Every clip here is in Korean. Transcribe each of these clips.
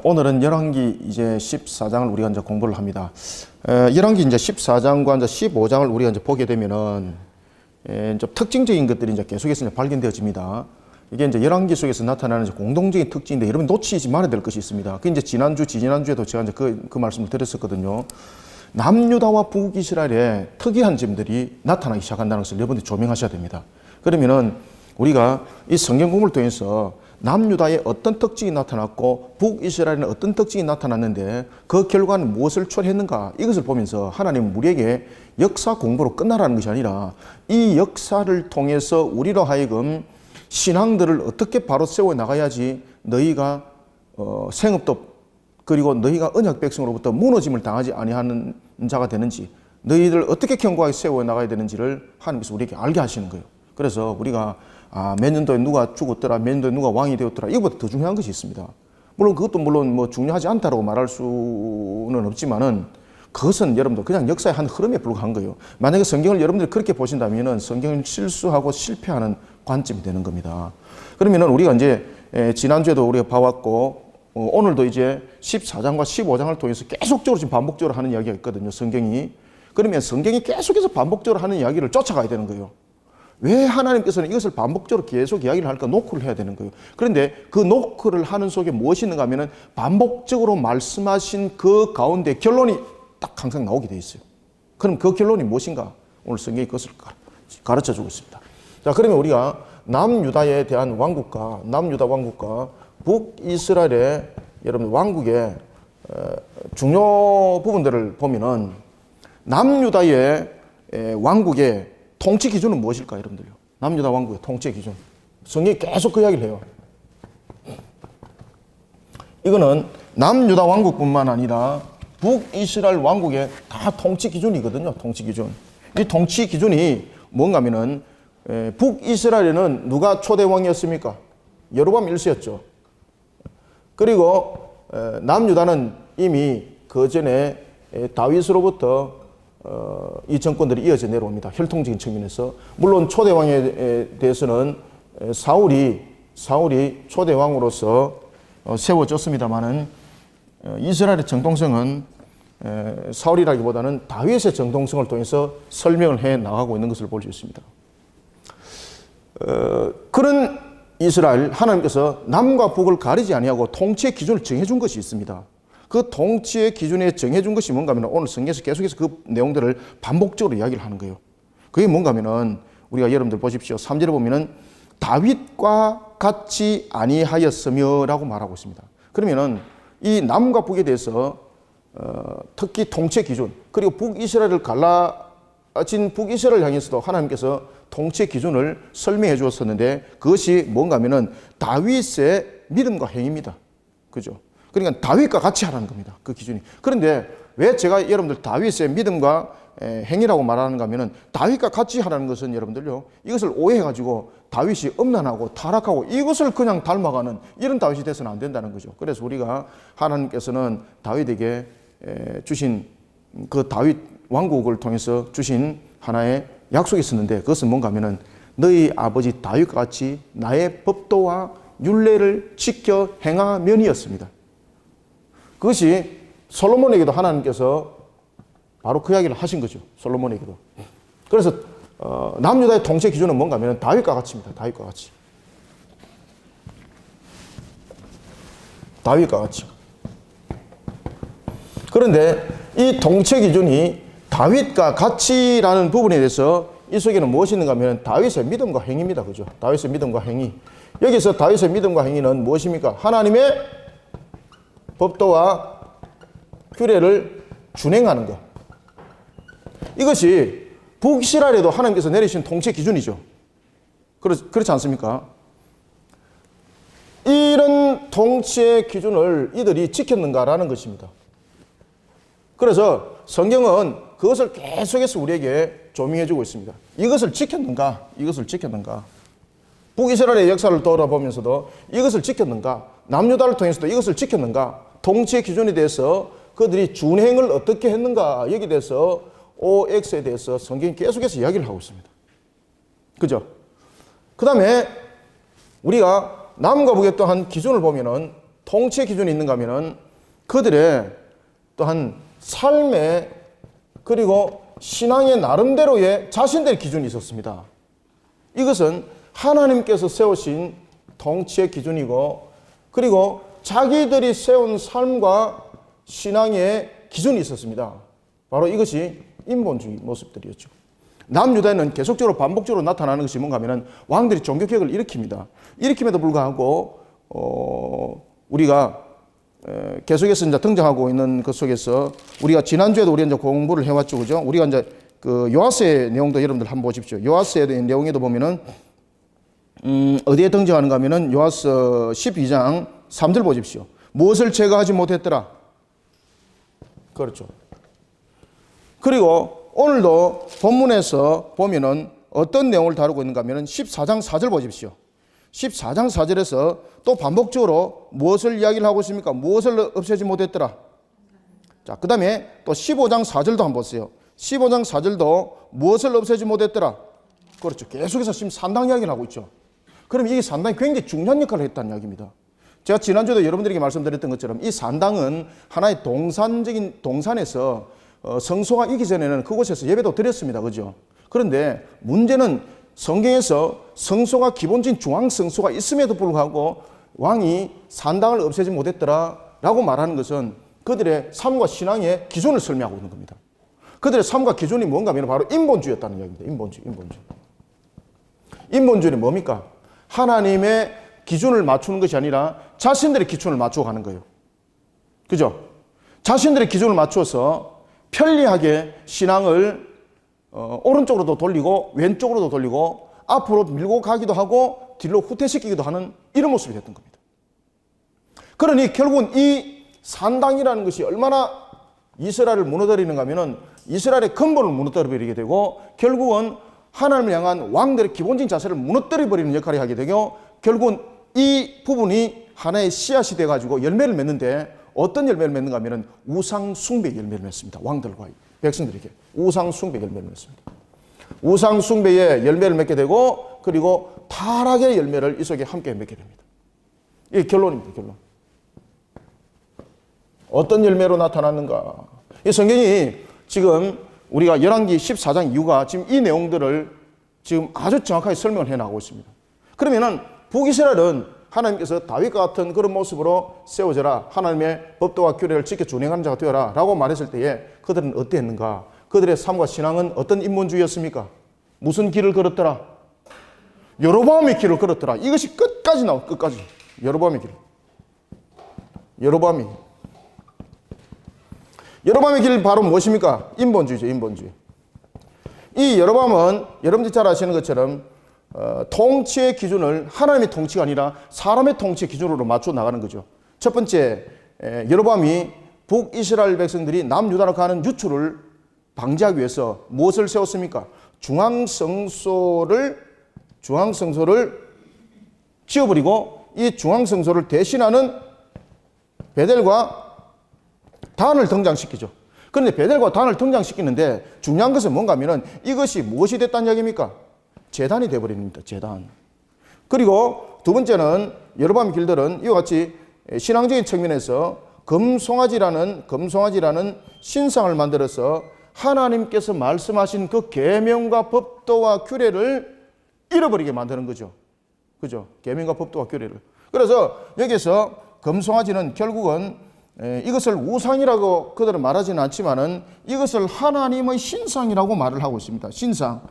오늘은 열왕기 이제 14장을 우리가 이제 공부를 합니다. 열왕기 이제 14장과 이제 15장을 우리가 이제 보게 되면은 좀 특징적인 것들이 이제 계속해서 이제 발견되어집니다. 이게 이제 열왕기 속에서 나타나는 이제 공동적인 특징인데 여러분 놓치지 말아야 될 것이 있습니다. 그 이제 지지난주에도 제가 이제 그 말씀을 드렸었거든요. 남유다와 북이스라엘에 특이한 점들이 나타나기 시작한다는 것을 여러분들이 조명하셔야 됩니다. 그러면은 우리가 이 성경 공부를 통해서 남유다에 어떤 특징이 나타났고 북이스라엘에는 어떤 특징이 나타났는데 그 결과는 무엇을 초래했는가, 이것을 보면서 하나님은 우리에게 역사 공부로 끝나라는 것이 아니라 이 역사를 통해서 우리로 하여금 신앙들을 어떻게 바로 세워 나가야지 너희가 생업도 그리고 너희가 언약 백성으로부터 무너짐을 당하지 아니하는 자가 되는지, 너희들 어떻게 견고하게 세워 나가야 되는지를 하나님께서 우리에게 알게 하시는 거예요. 그래서 우리가 몇 년도에 누가 죽었더라, 몇 년도에 누가 왕이 되었더라, 이것보다 더 중요한 것이 있습니다. 물론 그것도 뭐 중요하지 않다고 말할 수는 없지만은 그것은 여러분들 그냥 역사의 한 흐름에 불과한 거예요. 만약에 성경을 여러분들이 그렇게 보신다면은 성경은 실수하고 실패하는 관점이 되는 겁니다. 그러면은 우리가 이제 지난주에도 우리가 봐왔고 오늘도 이제 14장과 15장을 통해서 계속적으로 지금 반복적으로 하는 이야기가 있거든요, 성경이. 그러면 성경이 계속해서 반복적으로 하는 이야기를 쫓아가야 되는 거예요. 왜 하나님께서는 이것을 반복적으로 계속 이야기를 할까? 노크를 해야 되는 거예요. 그런데 그 노크를 하는 속에 무엇이 있는가 하면은 반복적으로 말씀하신 그 가운데 결론이 딱 항상 나오게 돼 있어요. 그럼 그 결론이 무엇인가? 오늘 성경이 그것을 가르쳐 주고 있습니다. 자, 그러면 우리가 남유다에 대한 왕국과 남유다 왕국과 북이스라엘의 여러분 왕국의 중요 부분들을 보면은 남유다의 왕국의 통치 기준은 무엇일까요, 여러분들요? 남유다 왕국의 통치 기준. 성경이 계속 그 이야기를 해요. 이거는 남유다 왕국뿐만 아니라 북이스라엘 왕국의 다 통치 기준이거든요, 통치 기준. 이 통치 기준이 뭔가 하면은 북이스라엘에는 누가 초대 왕이었습니까? 여로보암 1세였죠. 그리고 남유다는 이미 그 전에 다윗으로부터 이 정권들이 이어져 내려옵니다. 혈통적인 측면에서. 물론 초대왕에 대해서는 사울이 초대왕으로서 세워졌습니다만은 이스라엘의 정통성은 사울이라기보다는 다윗의 정통성을 통해서 설명을 해 나가고 있는 것을 볼 수 있습니다. 그런 이스라엘, 하나님께서 남과 북을 가리지 아니하고 통치의 기준을 정해준 것이 있습니다. 그 통치의 기준에 정해준 것이 뭔가 하면 오늘 성경에서 계속해서 그 내용들을 반복적으로 이야기를 하는 거예요. 그게 뭔가 하면은 우리가 여러분들 보십시오. 3절에 보면은 다윗과 같이 아니하였으며 라고 말하고 있습니다. 그러면은 이 남과 북에 대해서 특히 통치 기준, 그리고 북이스라엘을 갈라진 북이스라엘 향해서도 하나님께서 통치 기준을 설명해 주었었는데 그것이 뭔가 하면은 다윗의 믿음과 행위입니다. 그죠? 그러니까 다윗과 같이 하라는 겁니다, 그 기준이. 그런데 왜 제가 여러분들 다윗의 믿음과 행위라고 말하는가 하면은 다윗과 같이 하라는 것은 여러분들요, 이것을 오해해가지고 다윗이 엄난하고 타락하고 이것을 그냥 닮아가는 이런 다윗이 돼서는 안 된다는 거죠. 그래서 우리가 하나님께서는 다윗에게 주신 그 다윗 왕국을 통해서 주신 하나의 약속이 있었는데 그것은 뭔가 하면은 너희 아버지 다윗과 같이 나의 법도와 율례를 지켜 행하면이었습니다. 그것이 솔로몬에게도 하나님께서 바로 그 이야기를 하신 거죠. 솔로몬에게도. 그래서 남유다의 통치 기준은 뭔가 하면 다윗과 같이입니다. 다윗과 같이. 다윗과 같이. 그런데 이 통치 기준이 다윗과 같이라는 부분에 대해서 이 속에는 무엇이 있는가 하면 다윗의 믿음과 행위입니다. 그죠? 다윗의 믿음과 행위. 여기서 다윗의 믿음과 행위는 무엇입니까? 하나님의 법도와 규례를 준행하는 것. 이것이 북이스라엘에도 하나님께서 내리신 통치 기준이죠. 그렇지 않습니까? 이런 통치의 기준을 이들이 지켰는가라는 것입니다. 그래서 성경은 그것을 계속해서 우리에게 조명해주고 있습니다. 이것을 지켰는가? 이것을 지켰는가? 북이스라엘의 역사를 돌아보면서도 이것을 지켰는가? 남유다를 통해서도 이것을 지켰는가? 통치의 기준에 대해서 그들이 준행을 어떻게 했는가? 여기에 대해서 OX에 대해서 성경이 계속해서 이야기를 하고 있습니다. 그죠? 그 다음에 우리가 남과 북의 또한 기준을 보면은 통치의 기준이 있는가 하면은 그들의 또한 삶의 그리고 신앙의 나름대로의 자신들의 기준이 있었습니다. 이것은 하나님께서 세우신 통치의 기준이고 그리고 자기들이 세운 삶과 신앙의 기준이 있었습니다. 바로 이것이 인본주의 모습들이었죠. 남유다에는 계속적으로 반복적으로 나타나는 것이 뭔가 하면은 왕들이 종교개혁을 일으킵니다. 일으킴에도 불구하고 우리가 계속해서 이제 등장하고 있는 것 속에서 우리가 지난주에도 우리가 이제 공부를 해왔죠, 그죠? 우리가 이제 그 요아스의 내용도 여러분들 한번 보십시오. 요아스의 내용에도 보면은 어디에 등장하는가 하면은 요아스 12장 3절 보십시오. 무엇을 제거하지 못했더라? 그렇죠. 그리고 오늘도 본문에서 보면은 어떤 내용을 다루고 있는가 하면은 14장 4절 보십시오. 14장 4절에서 또 반복적으로 무엇을 이야기를 하고 있습니까? 무엇을 없애지 못했더라? 자, 그 다음에 또 15장 4절도 한번 보세요. 15장 4절도 무엇을 없애지 못했더라? 그렇죠. 계속해서 지금 산당 이야기를 하고 있죠. 그럼 이게 산당이 굉장히 중요한 역할을 했다는 이야기입니다. 제가 지난주에도 여러분들에게 말씀드렸던 것처럼 이 산당은 하나의 동산에서 성소가 있기 전에는 그곳에서 예배도 드렸습니다. 그죠? 그런데 문제는 성경에서 성소가 기본적인 중앙 성소가 있음에도 불구하고 왕이 산당을 없애지 못했더라 라고 말하는 것은 그들의 삶과 신앙의 기준을 설명하고 있는 겁니다. 그들의 삶과 기준이 뭔가 하면 바로 인본주의였다는 이야기입니다. 인본주의. 인본주의는 뭡니까? 하나님의 기준을 맞추는 것이 아니라 자신들의 기준을 맞추어 가는 거예요. 그죠? 자신들의 기준을 맞추어서 편리하게 신앙을 오른쪽으로도 돌리고 왼쪽으로도 돌리고 앞으로 밀고 가기도 하고 뒤로 후퇴시키기도 하는 이런 모습이 됐던 겁니다. 그러니 결국은 이 산당이라는 것이 얼마나 이스라엘을 무너뜨리는가 하면은 이스라엘의 근본을 무너뜨려버리게 되고 결국은 하나님을 향한 왕들의 기본적인 자세를 무너뜨려버리는 역할을 하게 되고 결국은 이 부분이 하나의 씨앗이 돼가지고 열매를 맺는데 어떤 열매를 맺는가 하면은 우상 숭배 열매를 맺습니다. 왕들과 백성들에게 우상 숭배 열매를 맺습니다. 우상 숭배의 열매를 맺게 되고 그리고 타락의 열매를 이 속에 함께 맺게 됩니다. 이게 결론입니다. 결론. 어떤 열매로 나타났는가? 이 성경이 지금 우리가 열왕기 14장 이후가 지금 이 내용들을 지금 아주 정확하게 설명을 해나가고 있습니다. 그러면은 북이스라엘은 하나님께서 다윗과 같은 그런 모습으로 세워져라. 하나님의 법도와 규례를 지켜 준행하는 자가 되어라. 라고 말했을 때에 그들은 어땠는가? 그들의 삶과 신앙은 어떤 인본주의였습니까? 무슨 길을 걸었더라? 여로보암의 길을 걸었더라. 이것이 끝까지 나와. 끝까지. 여로보암의 길. 여로보암의 길 바로 무엇입니까? 인본주의죠. 인본주의. 이 여로보암은 여러분들이 잘 아시는 것처럼 통치의 기준을 하나님의 통치가 아니라 사람의 통치의 기준으로 맞춰 나가는 거죠. 첫 번째, 여로보암이 북이스라엘 백성들이 남유다로 가는 유출을 방지하기 위해서 무엇을 세웠습니까? 중앙성소를 지어버리고 이 중앙성소를 대신하는 베델과 단을 등장시키죠. 그런데 베델과 단을 등장시키는데 중요한 것은 뭔가 하면은 이것이 무엇이 됐다는 이야기입니까? 제단이 되어버립니다. 제단. 그리고 두 번째는 여로보암의 길들은 이와 같이 신앙적인 측면에서 금송아지라는 신상을 만들어서 하나님께서 말씀하신 그 계명과 법도와 규례를 잃어버리게 만드는 거죠. 그죠? 계명과 법도와 규례를. 그래서 여기서 금송아지는 결국은 이것을 우상이라고 그들은 말하지는 않지만은 이것을 하나님의 신상이라고 말을 하고 있습니다. 신상.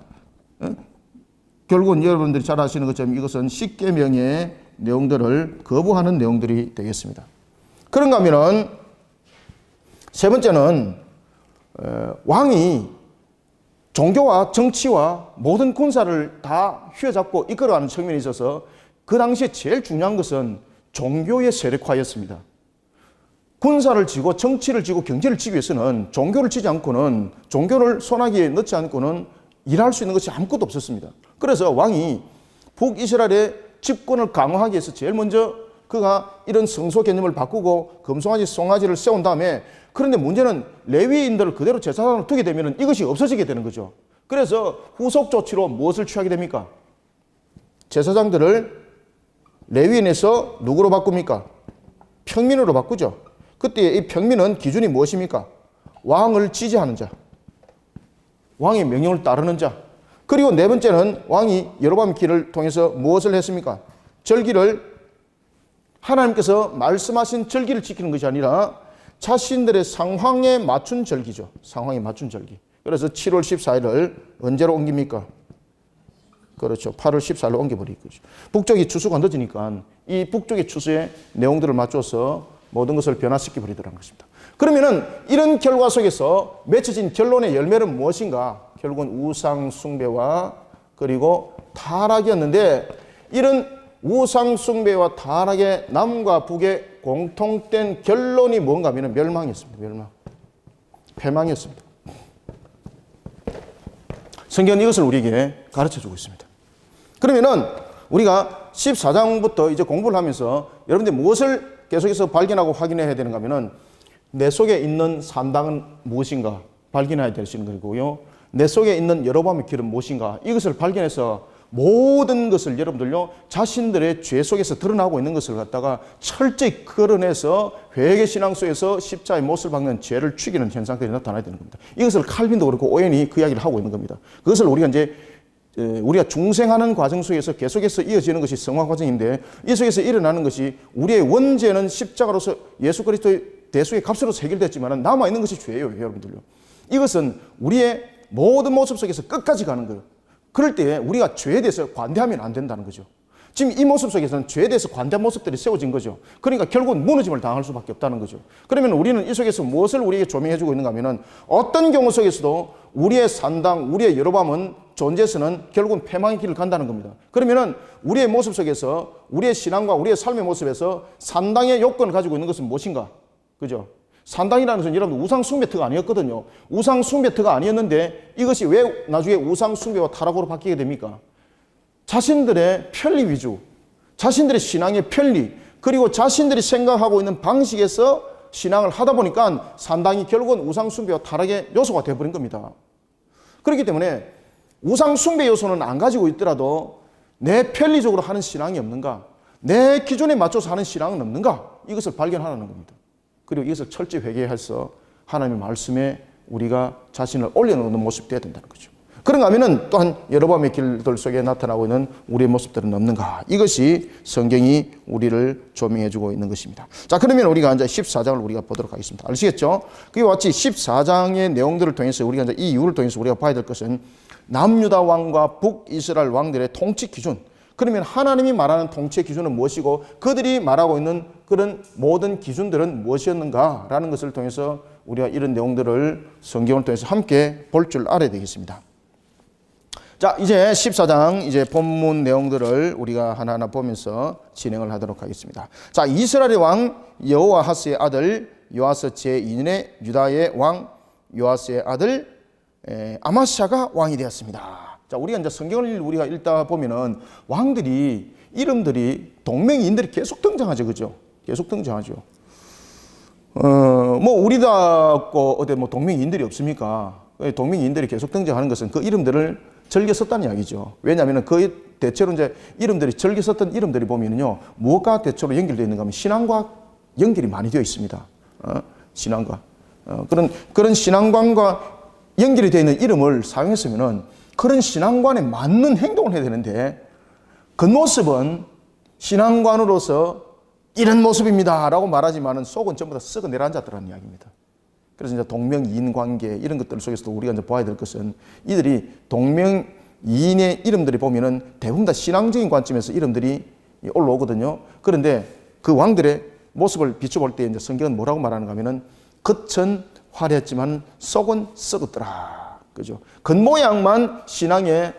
결국은 여러분들이 잘 아시는 것처럼 이것은 십계명의 내용들을 거부하는 내용들이 되겠습니다. 그런가 하면은 세 번째는 왕이 종교와 정치와 모든 군사를 다 휘어잡고 이끌어가는 측면이 있어서 그 당시에 제일 중요한 것은 종교의 세력화였습니다. 군사를 지고 정치를 지고 경제를 지기 위해서는 종교를 지지 않고는 종교를 손아귀에 넣지 않고는 일할 수 있는 것이 아무것도 없었습니다. 그래서 왕이 북이스라엘의 집권을 강화하기 위해서 제일 먼저 그가 이런 성소 개념을 바꾸고 금송아지, 송아지를 세운 다음에 그런데 문제는 레위인들을 그대로 제사장으로 두게 되면 이것이 없어지게 되는 거죠. 그래서 후속 조치로 무엇을 취하게 됩니까? 제사장들을 레위인에서 누구로 바꿉니까? 평민으로 바꾸죠. 그때 이 평민은 기준이 무엇입니까? 왕을 지지하는 자, 왕의 명령을 따르는 자. 그리고 네 번째는 왕이 여로보암 길을 통해서 무엇을 했습니까? 절기를 하나님께서 말씀하신 절기를 지키는 것이 아니라 자신들의 상황에 맞춘 절기죠. 상황에 맞춘 절기. 그래서 7월 14일을 언제로 옮깁니까? 그렇죠. 8월 14일로 옮겨버릴 거죠. 북쪽이 추수가 늦으니까 이 북쪽의 추수의 내용들을 맞춰서 모든 것을 변화시켜 버리더라는 것입니다. 그러면은 이런 결과 속에서 맺혀진 결론의 열매는 무엇인가? 결국은 우상 숭배와 그리고 타락이었는데, 이런 우상 숭배와 타락의 남과 북의 공통된 결론이 뭔가 하면 멸망이었습니다. 멸망. 패망이었습니다. 성경은 이것을 우리에게 가르쳐 주고 있습니다. 그러면은 우리가 14장부터 이제 공부를 하면서 여러분들 무엇을 계속해서 발견하고 확인해야 되는가 하면은 내 속에 있는 산당은 무엇인가 발견해야 되는 것이고요. 내 속에 있는 여로보암의 길은 무엇인가, 이것을 발견해서 모든 것을 여러분들요 자신들의 죄 속에서 드러나고 있는 것을 갖다가 철저히 끌어내서 회개신앙 속에서 십자가의 못을 박는 죄를 죽이는 현상들이 나타나야 되는 겁니다. 이것을 칼빈도 그렇고 오웬이 그 이야기를 하고 있는 겁니다. 그것을 우리가 이제 우리가 중생하는 과정 속에서 계속해서 이어지는 것이 성화 과정인데, 이 속에서 일어나는 것이 우리의 원죄는 십자가로서 예수 그리스도의 대속의 값으로서 해결됐지만 남아있는 것이 죄예요, 여러분들요. 이것은 우리의 모든 모습 속에서 끝까지 가는 거예요. 그럴 때 우리가 죄에 대해서 관대하면 안 된다는 거죠. 지금 이 모습 속에서는 죄에 대해서 관대한 모습들이 세워진 거죠. 그러니까 결국은 무너짐을 당할 수밖에 없다는 거죠. 그러면 우리는 이 속에서 무엇을 우리에게 조명해주고 있는가 하면은 어떤 경우 속에서도 우리의 산당, 우리의 여로보암은 존재에서는 결국은 패망의 길을 간다는 겁니다. 그러면은 우리의 모습 속에서 우리의 신앙과 우리의 삶의 모습에서 산당의 요건을 가지고 있는 것은 무엇인가? 그죠? 산당이라는 것은 여러분 우상 숭배터가 아니었거든요. 우상 숭배터가 아니었는데 이것이 왜 나중에 우상 숭배와 타락으로 바뀌게 됩니까? 자신들의 편리 위주, 자신들의 신앙의 편리, 그리고 자신들이 생각하고 있는 방식에서 신앙을 하다 보니까 산당이 결국은 우상 숭배와 타락의 요소가 되어버린 겁니다. 그렇기 때문에 우상 숭배 요소는 안 가지고 있더라도 내 편리적으로 하는 신앙이 없는가, 내 기준에 맞춰서 하는 신앙은 없는가, 이것을 발견하라는 겁니다. 그리고 이것을 철저히 회개해서 하나님의 말씀에 우리가 자신을 올려놓는 모습이 되어야 된다는 거죠. 그런가 하면은 또한 여로보암의 길들 속에 나타나고 있는 우리의 모습들은 없는가, 이것이 성경이 우리를 조명해주고 있는 것입니다. 자, 그러면 우리가 이제 14장을 우리가 보도록 하겠습니다. 아시겠죠? 그와 같이 14장의 내용들을 통해서 우리가 이제 이 이유를 통해서 우리가 봐야 될 것은 남유다 왕과 북이스라엘 왕들의 통치 기준, 그러면 하나님이 말하는 통치의 기준은 무엇이고 그들이 말하고 있는 그런 모든 기준들은 무엇이었는가라는 것을 통해서 우리가 이런 내용들을 성경을 통해서 함께 볼 줄 알아야 되겠습니다. 자, 이제 14장 이제 본문 내용들을 우리가 하나하나 보면서 진행을 하도록 하겠습니다. 자, 이스라엘의 왕 여호아하스의 아들 요아스 제2년에 유다의 왕 요아스의 아들 아마샤가 왕이 되었습니다. 자, 우리가 이제 성경을 우리가 읽다 보면은 왕들이 이름들이 동명이인들이 계속 등장하죠, 그죠? 계속 등장하죠. 뭐 우리답고 어디 뭐 동명이인들이 없습니까? 동명이인들이 계속 등장하는 것은 그 이름들을 즐겨 썼다는 이야기죠. 왜냐하면 그 대체로 이제 이름들이 즐겨 썼던 이름들이 보면은요, 무엇과 대체로 연결되어 있는가 하면 신앙과 연결이 많이 되어 있습니다. 신앙과 그런 신앙관과 연결이 되어 있는 이름을 사용했으면은 그런 신앙관에 맞는 행동을 해야 되는데, 겉모습은 신앙관으로서 이런 모습입니다 라고 말하지만은 속은 전부 다 썩어 내려앉았더라는 이야기입니다. 그래서 이제 동명이인 관계 이런 것들 속에서도 우리가 이제 봐야 될 것은 이들이 동명이인의 이름들이 보면은 대부분 다 신앙적인 관점에서 이름들이 올라오거든요. 그런데 그 왕들의 모습을 비춰볼 때 이제 성경은 뭐라고 말하는가 하면은 겉은 화려했지만 속은 썩었더라. 그죠? 겉모양만 신앙의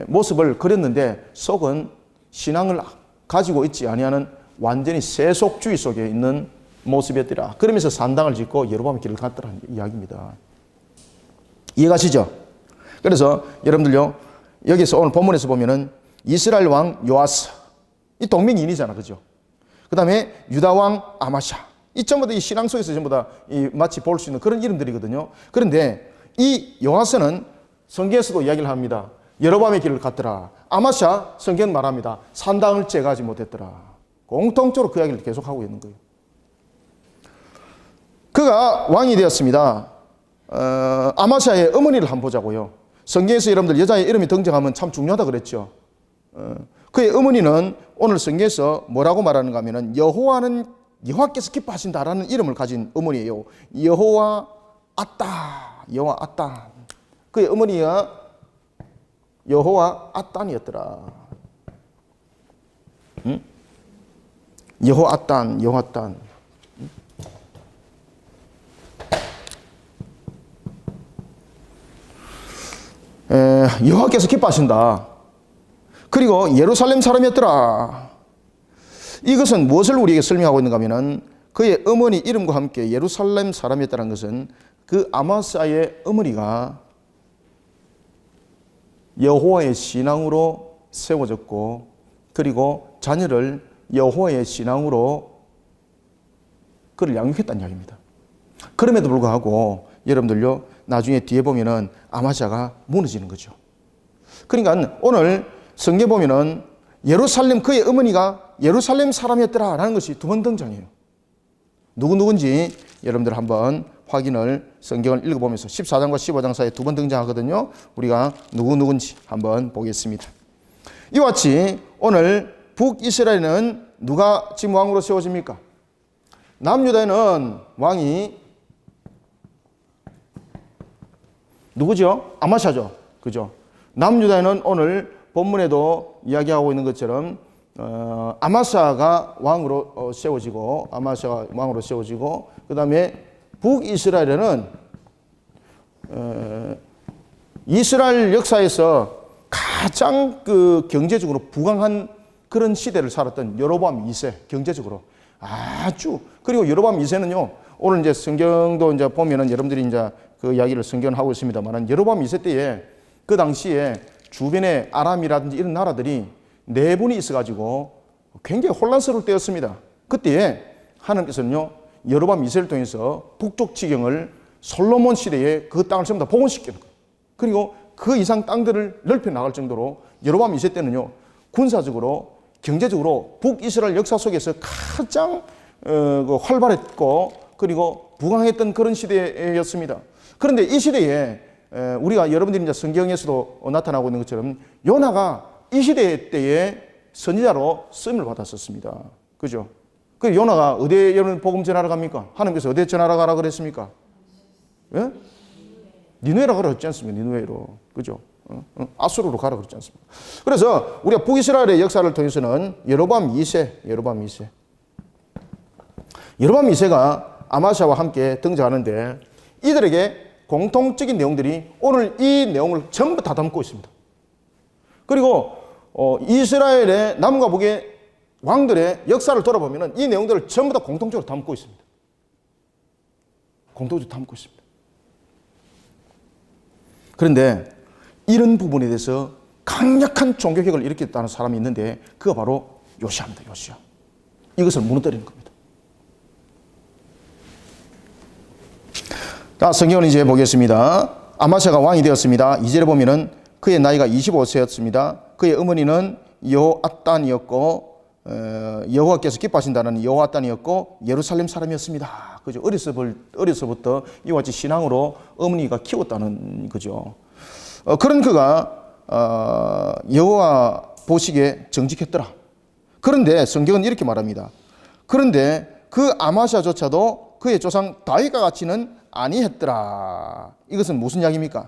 모습을 그렸는데 속은 신앙을 가지고 있지 아니하는 완전히 세속주의 속에 있는 모습이었더라. 그러면서 산당을 짓고 여로보암의 길을 갔더라는 이야기입니다. 이해가시죠? 그래서 여러분들요, 여기서 오늘 본문에서 보면은 이스라엘 왕 요아스, 이 동명이인이잖아, 그죠? 그 다음에 유다 왕 아마샤, 이 전부 다 이 신앙 속에서 전부 다 마치 볼 수 있는 그런 이름들이거든요. 그런데 이 요아스는 성경에서도 이야기를 합니다. 여로보암의 길을 갔더라. 아마샤 성경 말합니다. 산당을 째가지 못했더라. 공통적으로 그 이야기를 계속하고 있는 거예요. 그가 왕이 되었습니다. 아마샤의 어머니를 한번 보자고요. 성경에서 여러분들 여자의 이름이 등장하면 참 중요하다 그랬죠. 그의 어머니는 오늘 성경에서 뭐라고 말하는가 하면은 여호와께서 기뻐하신다라는 이름을 가진 어머니예요. 여호와 아따. 그의 어머니가 여호와 아딴이었더라. 응? 여호와 아딴. 여호와께서 기뻐하신다. 그리고 예루살렘 사람이었더라. 이것은 무엇을 우리에게 설명하고 있는가 하면은 그의 어머니 이름과 함께 예루살렘 사람이었다는 것은 그 아마사의 어머니가 여호와의 신앙으로 세워졌고 그리고 자녀를 여호와의 신앙으로 그를 양육했다는 이야기입니다. 그럼에도 불구하고 여러분들요 나중에 뒤에 보면은 아마샤가 무너지는 거죠. 그러니까 오늘 성경 보면은 예루살렘 그의 어머니가 예루살렘 사람이었더라라는 것이 두 번 등장해요. 누군지 여러분들 한번 확인을 성경을 읽어보면서 14장과 15장 사이에 두 번 등장하거든요. 우리가 누군지 한번 보겠습니다. 이와 같이 오늘 북이스라엘은 누가 지금 왕으로 세워집니까? 남유다에는 왕이 누구죠? 아마샤죠. 그죠? 남유다에는 오늘 본문에도 이야기하고 있는 것처럼 아마샤가 왕으로 세워지고 그 다음에 북이스라엘에는 이스라엘 역사에서 가장 그 경제적으로 부강한 그런 시대를 살았던 여로보암 2세 경제적으로 아주 그리고 여로보암 2세는요 오늘 이제 성경도 이제 보면은 여러분들이 이제 그 이야기를 성경을 하고 있습니다만은 여로보암 2세 때에 그 당시에 주변에 아람이라든지 이런 나라들이 내분이 있어가지고 굉장히 혼란스러울 때였습니다. 그때에 하나님께서는요 여로보암 2세를 통해서 북쪽 지경을 솔로몬 시대에 그 땅을 전부 다 복원시키는 거예요. 그리고 그 이상 땅들을 넓혀 나갈 정도로 여로보암 2세 때는요 군사적으로 경제적으로 북이스라엘 역사 속에서 가장 활발했고 그리고 부강했던 그런 시대였습니다. 그런데 이 시대에 우리가 여러분들이 이제 성경에서도 나타나고 있는 것처럼 요나가 이 시대 때에 선지자로 쓰임을 받았었습니다. 그죠? 그 요나가 어디에 여러분 복음 전하러 갑니까? 하나님께서 어디에 전하러 가라 그랬습니까? 예? 니누에로 가라 그랬지 않습니까? 니누에로. 그죠? 아수르로 가라 그랬지 않습니까? 그래서 우리가 북이스라엘의 역사를 통해서는 여로보암 2세가 아마샤와 함께 등장하는데 이들에게 공통적인 내용들이 오늘 이 내용을 전부 다 담고 있습니다. 그리고 이스라엘의 남과 북의 왕들의 역사를 돌아보면 이 내용들을 전부 다 공통적으로 담고 있습니다. 그런데 이런 부분에 대해서 강력한 종교개혁을 일으켰다는 사람이 있는데 그가 바로 요시아입니다. 요시아. 이것을 무너뜨리는 겁니다. 자, 성경을 이제 보겠습니다. 아마샤가 왕이 되었습니다. 2절에 보면은 그의 나이가 25세였습니다. 그의 어머니는 여호아딴이었고 여호와께서 기뻐하신다는 여호아딴이었고 예루살렘 사람이었습니다. 그죠? 어려서부터 이와 같이 신앙으로 어머니가 키웠다는 거죠. 그런 그가 여호와 보시기에 정직했더라. 그런데 성경은 이렇게 말합니다. 그런데 그 아마샤조차도 그의 조상 다윗과 같이는 아니했더라. 이것은 무슨 이야기입니까?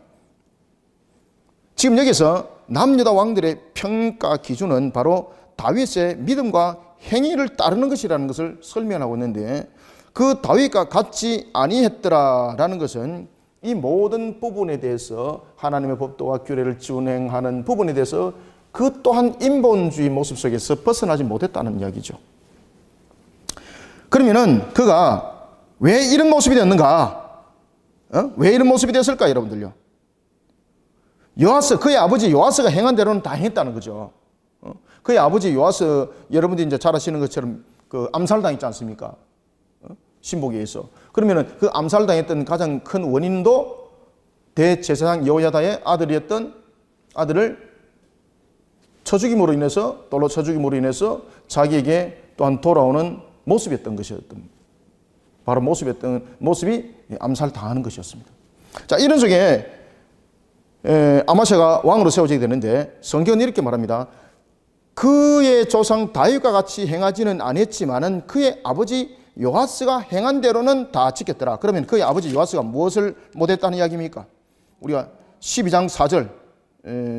지금 여기서 남유다 왕들의 평가 기준은 바로 다윗의 믿음과 행위를 따르는 것이라는 것을 설명하고 있는데 그 다윗과 같이 아니했더라라는 것은 이 모든 부분에 대해서 하나님의 법도와 규례를 준행하는 부분에 대해서 그 또한 인본주의 모습 속에서 벗어나지 못했다는 이야기죠. 그러면은 그가 왜 이런 모습이 되었는가? 왜 이런 모습이 됐을까, 여러분들요? 그의 아버지 요아스가 행한 대로는 다 행했다는 거죠. 그의 아버지 요아스, 여러분들이 이제 잘 아시는 것처럼 그 암살당했지 않습니까? 신복기에서. 그러면은 그 암살당했던 가장 큰 원인도 대제사장 여호야다의 아들을 돌로 쳐 죽임으로 인해서 자기에게 또한 돌아오는 모습이었던 것이었던, 바로 모습이 암살당하는 것이었습니다. 자, 이런 속에 아마샤가 왕으로 세워지게 되는데 성경은 이렇게 말합니다. 그의 조상 다윗과 같이 행하지는 않았지만은 그의 아버지 요아스가 행한 대로는 다 지켰더라. 그러면 그의 아버지 요아스가 무엇을 못했다는 이야기입니까? 우리가 12장 4절,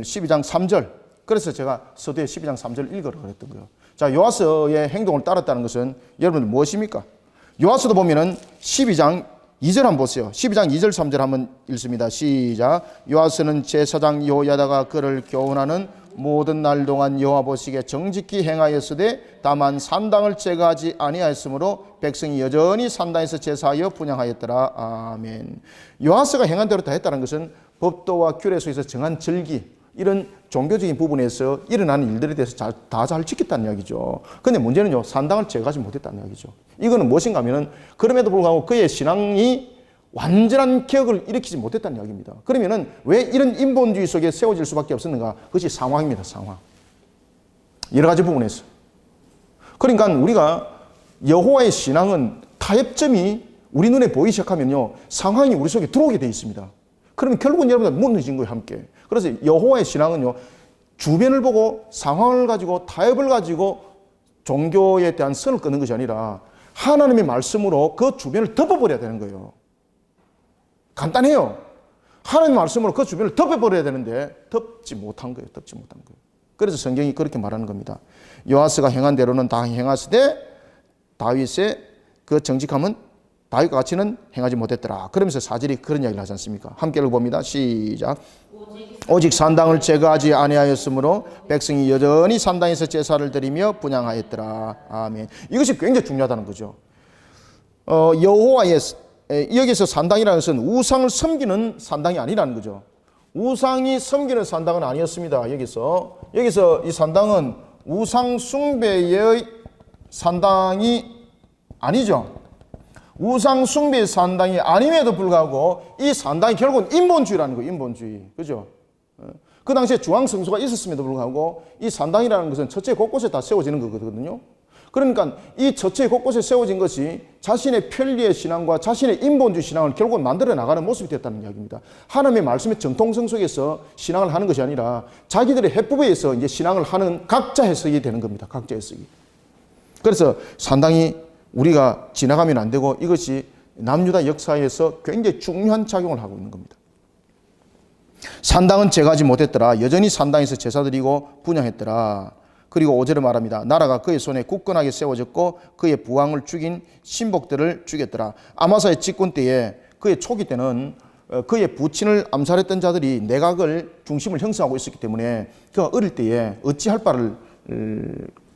12장 3절, 그래서 제가 서두에 12장 3절 읽으라 그랬던 거예요. 자, 요아스의 행동을 따랐다는 것은 여러분들 무엇입니까? 요아스도 보면은 12장 2절 한번 보세요. 12장 2절 3절 한번 읽습니다. 시작. 요아스는 제사장 여호야다가 그를 교훈하는 모든 날 동안 여호와 보시기에 정직히 행하였으되 다만 산당을 제거하지 아니하였으므로 백성이 여전히 산당에서 제사하여 분향하였더라. 아멘. 요아스가 행한 대로 다 했다는 것은 법도와 규례 속에서 정한 절기, 이런 종교적인 부분에서 일어나는 일들에 대해서 다 잘 지켰다는 이야기죠. 그런데 문제는요, 산당을 제거하지 못했다는 이야기죠. 이거는 무엇인가 하면은 그럼에도 불구하고 그의 신앙이 완전한 개혁을 일으키지 못했다는 이야기입니다. 그러면은 왜 이런 인본주의 속에 세워질 수밖에 없었는가? 그것이 상황입니다, 상황. 여러 가지 부분에서. 그러니까 우리가 여호와의 신앙은 타협점이 우리 눈에 보이기 시작하면요, 상황이 우리 속에 들어오게 되어 있습니다. 그러면 결국은 여러분들 무너진 거예요, 함께. 그래서 여호와의 신앙은요, 주변을 보고 상황을 가지고 타협을 가지고 종교에 대한 선을 끊는 것이 아니라 하나님의 말씀으로 그 주변을 덮어버려야 되는 거예요. 간단해요. 하나님의 말씀으로 그 주변을 덮어버려야 되는데 덮지 못한 거예요. 그래서 성경이 그렇게 말하는 겁니다. 요아스가 행한 대로는 다 행하시되 다윗의 그 정직함은 다윗과 같이는 행하지 못했더라. 그러면서 4절이 그런 이야기를 하지 않습니까? 함께 읽어봅니다. 시작. 오직 산당을 제거하지 아니하였으므로 백성이 여전히 산당에서 제사를 드리며 분향하였더라. 아멘. 이것이 굉장히 중요하다는 거죠. 여호와의, 여기서 산당이라는 것은 우상을 섬기는 산당이 아니라는 거죠. 우상이 섬기는 산당은 아니었습니다. 여기서 이 산당은 우상 숭배의 산당이 아니죠. 우상 숭배의 산당이 아님에도 불구하고 이 산당이 결국은 인본주의라는 거예요. 인본주의. 그죠? 그 당시에 중앙성소가 있었음에도 불구하고 이 산당이라는 것은 처체 곳곳에 다 세워지는 거거든요. 그러니까 이 처체 곳곳에 세워진 것이 자신의 편리의 신앙과 자신의 인본주의 신앙을 결국은 만들어 나가는 모습이 됐다는 이야기입니다. 하나님의 말씀의 정통성 속에서 신앙을 하는 것이 아니라 자기들의 해법에 의해서 이제 신앙을 하는 각자 해석이 되는 겁니다. 각자 해석이. 그래서 산당이 우리가 지나가면 안 되고 이것이 남유다 역사에서 굉장히 중요한 작용을 하고 있는 겁니다. 산당은 제거하지 못했더라. 여전히 산당에서 제사드리고 분향했더라. 그리고 5절에 말합니다. 나라가 그의 손에 굳건하게 세워졌고 그의 부왕을 죽인 신복들을 죽였더라. 아마사의 집권 때에, 그의 초기 때는 그의 부친을 암살했던 자들이 내각을 중심을 형성하고 있었기 때문에 그가 어릴 때에 어찌할 바를,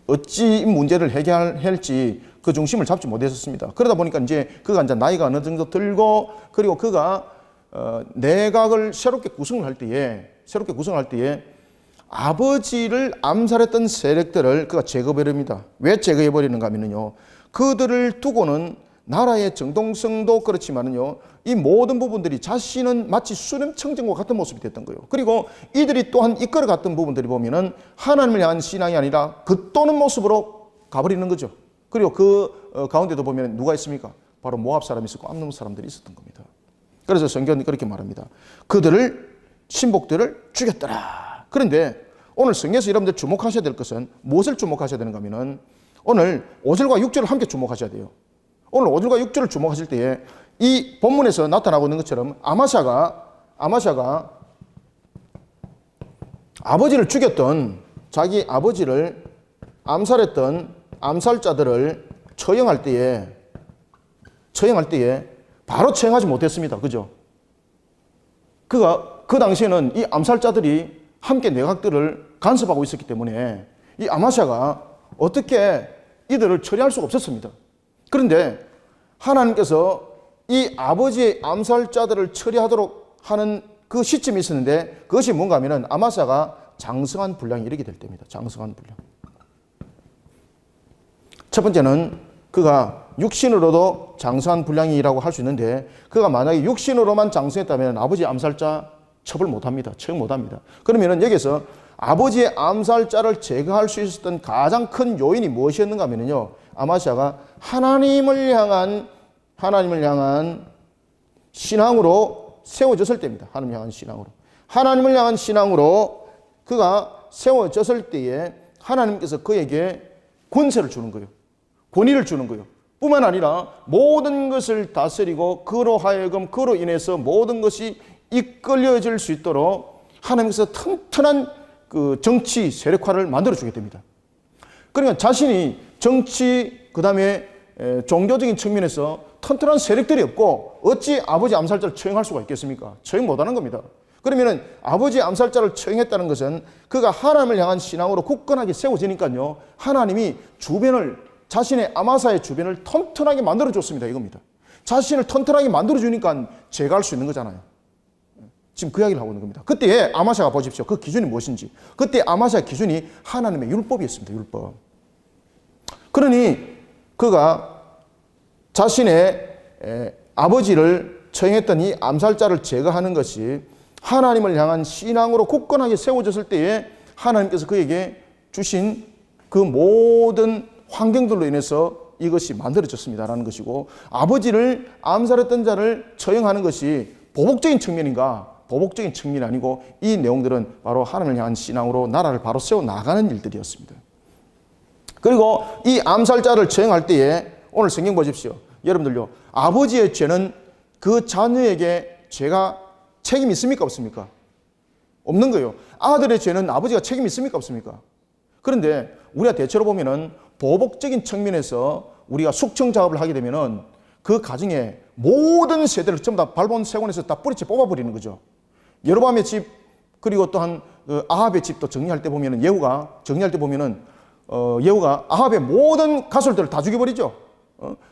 어찌 문제를 해결할지 그 중심을 잡지 못했었습니다. 그러다 보니까 이제 그가 이제 나이가 어느 정도 들고, 그리고 그가 내각을 새롭게 구성을 할 때에 아버지를 암살했던 세력들을 그가 제거해버립니다. 왜 제거해버리는가 하면요, 그들을 두고는 나라의 정통성도 그렇지만은요, 이 모든 부분들이 자신은 마치 수렴청정과 같은 모습이 됐던 거예요. 그리고 이들이 또한 이끌어갔던 부분들이 보면은 하나님을 향한 신앙이 아니라 겉도는 모습으로 가버리는 거죠. 그리고 그 가운데도 보면 누가 있습니까? 바로 모압 사람이 있었고 암몬 사람들이 있었던 겁니다. 그래서 성경이 그렇게 말합니다. 그들을, 신복들을 죽였더라. 그런데 오늘 성경에서 여러분들 주목하셔야 될 것은 무엇을 주목하셔야 되는가 하면은 오늘 5절과 6절을 함께 주목하셔야 돼요. 오늘 5절과 6절을 주목하실 때에 이 본문에서 나타나고 있는 것처럼 아마샤가 아버지를 죽였던, 자기 아버지를 암살했던 암살자들을 처형할 때에 바로 처형하지 못했습니다. 그죠? 그가 그 당시에는 이 암살자들이 함께 내각들을 간섭하고 있었기 때문에 이 아마샤가 어떻게 이들을 처리할 수가 없었습니다. 그런데 하나님께서 이 아버지의 암살자들을 처리하도록 하는 그 시점이 있었는데 그것이 뭔가 하면은 아마샤가 장성한 분량이 이르게 될 때입니다. 장성한 분량. 첫 번째는 그가 육신으로도 장성한 분량이라고 할 수 있는데 그가 만약에 육신으로만 장성했다면 아버지 암살자 처벌 못합니다. 처형 못합니다. 그러면은 여기서 아버지의 암살자를 제거할 수 있었던 가장 큰 요인이 무엇이었는가 하면요, 아마시아가 하나님을 향한 신앙으로 세워졌을 때입니다. 하나님을 향한 신앙으로. 하나님을 향한 신앙으로 그가 세워졌을 때에 하나님께서 그에게 권세를 주는 거예요. 권위를 주는 거예요. 뿐만 아니라 모든 것을 다스리고 그로 하여금 그로 인해서 모든 것이 이끌려질 수 있도록 하나님께서 튼튼한 그 정치 세력화를 만들어주게 됩니다. 그러니까 자신이 정치 그 다음에 종교적인 측면에서 튼튼한 세력들이 없고 어찌 아버지 암살자를 처형할 수가 있겠습니까? 처형 못하는 겁니다. 그러면 아버지 암살자를 처형했다는 것은 그가 하나님을 향한 신앙으로 굳건하게 세워지니까요, 하나님이 자신의 아마사의 주변을 튼튼하게 만들어줬습니다. 이겁니다. 자신을 튼튼하게 만들어주니까 제거할 수 있는 거잖아요. 지금 그 이야기를 하고 있는 겁니다. 그때의 아마샤가 보십시오. 그 기준이 무엇인지. 그때 아마샤의 기준이 하나님의 율법이었습니다. 율법. 그러니 그가 자신의 아버지를 처형했던 이 암살자를 제거하는 것이 하나님을 향한 신앙으로 굳건하게 세워졌을 때에 하나님께서 그에게 주신 그 모든 환경들로 인해서 이것이 만들어졌습니다라는 것이고, 아버지를 암살했던 자를 처형하는 것이 보복적인 측면인가? 보복적인 측면이 아니고 이 내용들은 바로 하나님을 향한 신앙으로 나라를 바로 세워나가는 일들이었습니다. 그리고 이 암살자를 처형할 때에 오늘 성경 보십시오. 여러분들요, 아버지의 죄는 그 자녀에게 죄가 책임이 있습니까? 없습니까? 없는 거예요. 아들의 죄는 아버지가 책임이 있습니까? 없습니까? 그런데 우리가 대체로 보면은 보복적인 측면에서 우리가 숙청 작업을 하게 되면은 그 가정의 모든 세대를 전부 다 발본 세곤에서 다 뿌리채 뽑아버리는 거죠. 여로보암의 집, 그리고 또한 아합의 집도 정리할 때 보면은 예후가 아합의 모든 가솔들을 다 죽여버리죠.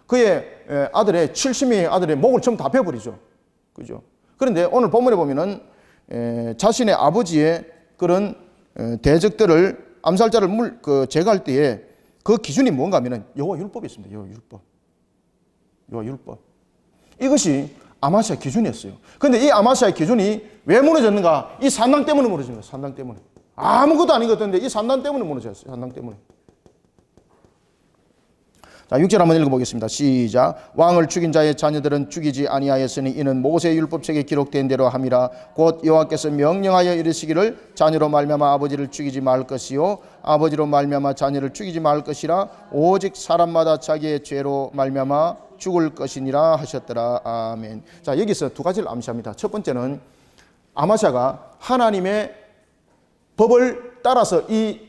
그의 아들의 70명의 아들의 목을 전부 다 베어버리죠. 그죠? 그런데 오늘 본문에 보면은 자신의 아버지의 그런 대적들을 암살자를 제거할 때에 그 기준이 뭔가 하면은 여호와 율법이 있습니다. 여호와 율법. 이것이 아마시아 기준이었어요. 그런데 이 아마시아의 기준이 왜 무너졌는가? 이 산당 때문에 무너진 거예요. 산당 때문에. 아무것도 아닌 것 같은데 이 산당 때문에 무너졌어요. 산당 때문에. 자, 6절 한번 읽어보겠습니다. 시작. 왕을 죽인 자의 자녀들은 죽이지 아니하였으니 이는 모세의 율법책에 기록된 대로 함이라. 곧 여호와께서 명령하여 이르시기를 자녀로 말미암아 아버지를 죽이지 말 것이요 아버지로 말미암아 자녀를 죽이지 말 것이라. 오직 사람마다 자기의 죄로 말미암아 죽을 것이니라 하셨더라. 아멘. 자, 여기서 두 가지를 암시합니다. 첫 번째는 아마샤가 하나님의 법을 따라서 이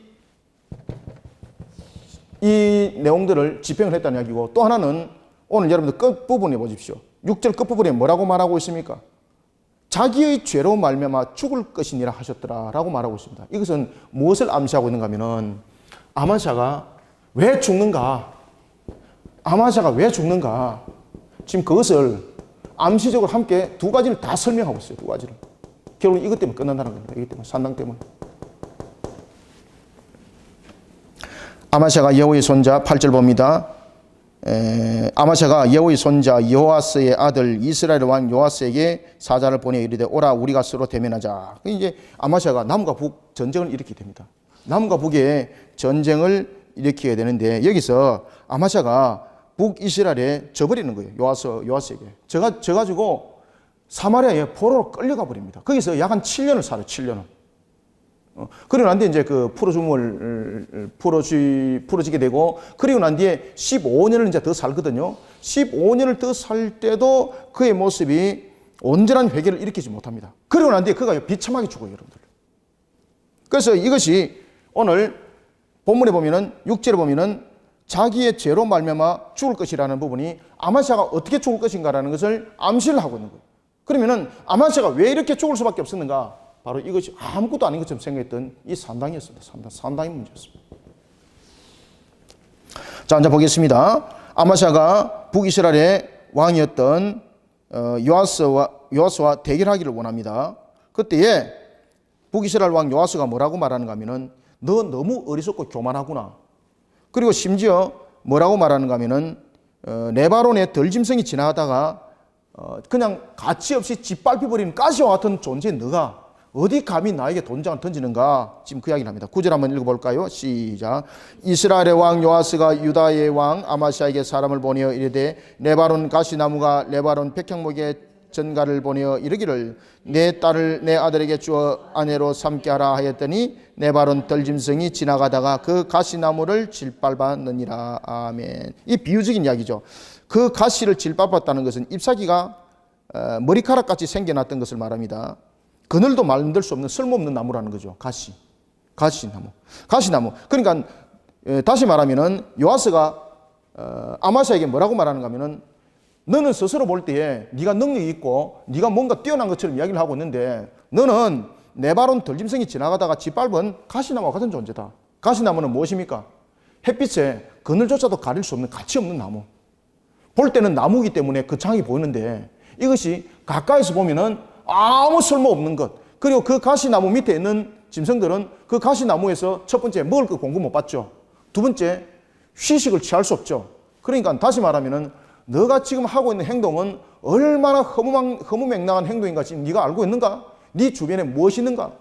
내용들을 집행을 했다는 이야기고, 또 하나는 오늘 여러분들 끝부분에 보십시오. 6절 끝부분에 뭐라고 말하고 있습니까? 자기의 죄로 말미암아 죽을 것이니라 하셨더라 라고 말하고 있습니다. 이것은 무엇을 암시하고 있는가 하면은 아마샤가 왜 죽는가? 지금 그것을 암시적으로 함께 두 가지를 다 설명하고 있어요. 두 가지를. 결국 이것 때문에 끝난다는 겁니다. 이것 때문에, 산당 때문에. 아마샤가 여호의 손자, 8절 봅니다. 아마샤가 여호의 손자 여호아스의 아들 이스라엘 왕 요아스에게 사자를 보내 이르되 오라 우리가 서로 대면하자. 이제 아마샤가 남과 북 전쟁을 일으키게 됩니다. 남과 북의 전쟁을 일으키게 되는데 여기서 아마샤가 북이스라엘에 져버리는 거예요. 요아스에게. 져가지고 사마리아에 포로로 끌려가 버립니다. 거기서 약 한 7년을 살아요. 7년을. 그리고 난 뒤에 이제 그 풀어지게 되고, 그리고 난 뒤에 15년을 이제 더 살거든요. 15년을 더 살 때도 그의 모습이 온전한 회개를 일으키지 못합니다. 그리고 난 뒤에 그가 비참하게 죽어요, 여러분들. 그래서 이것이 오늘 본문에 보면은 6절에 보면은 자기의 죄로 말미암아 죽을 것이라는 부분이 아마샤가 어떻게 죽을 것인가라는 것을 암시를 하고 있는 거예요. 그러면은 아마샤가 왜 이렇게 죽을 수밖에 없었는가? 바로 이것이 아무것도 아닌 것처럼 생각했던 이 산당이었습니다. 산당의 문제였습니다. 자, 이제 보겠습니다. 아마샤가 북이스라엘의 왕이었던 요아스와 대결하기를 원합니다. 그때에 북이스라엘 왕 요아스가 뭐라고 말하는가 하면은 너 너무 어리석고 교만하구나. 그리고 심지어 뭐라고 말하는가 하면은 레바논의 덜짐승이 지나가다가 그냥 가치 없이 짓밟혀버리는 가시와 같은 존재인 너가 어디 감히 나에게 돈장을 던지는가? 지금 그 이야기를 합니다. 9절 한번 읽어볼까요? 시작. 이스라엘의 왕 요아스가 유다의 왕 아마시아에게 사람을 보내어 이르되 레바논 가시나무가 레바논 백향목의 전가를 보내어 이르기를 내 딸을 내 아들에게 주어 아내로 삼게 하라 하였더니 레바논 들짐승이 지나가다가 그 가시나무를 질밟았느니라. 아멘. 이 비유적인 이야기죠. 그 가시를 질밟았다는 것은 잎사귀가 머리카락같이 생겨났던 것을 말합니다. 그늘도 만들 수 없는 쓸모없는 나무라는 거죠. 가시나무. 그러니까 다시 말하면은 요아스가 아마시아에게 뭐라고 말하는가 하면은 너는 스스로 볼 때에 네가 능력이 있고 네가 뭔가 뛰어난 것처럼 이야기를 하고 있는데 너는 레바논 들짐승이 지나가다가 짓밟은 가시나무와 같은 존재다. 가시나무는 무엇입니까? 햇빛에 그늘조차도 가릴 수 없는 가치 없는 나무. 볼 때는 나무이기 때문에 거창하게 보이는데 이것이 가까이서 보면은 아무 쓸모없는 것. 그리고 그 가시나무 밑에 있는 짐승들은 그 가시나무에서 첫 번째 먹을 거 공급 못 받죠. 두 번째 휴식을 취할 수 없죠. 그러니까 다시 말하면은 너가 지금 하고 있는 행동은 얼마나 허무맹랑한 행동인가 지금 네가 알고 있는가? 네 주변에 무엇이 있는가?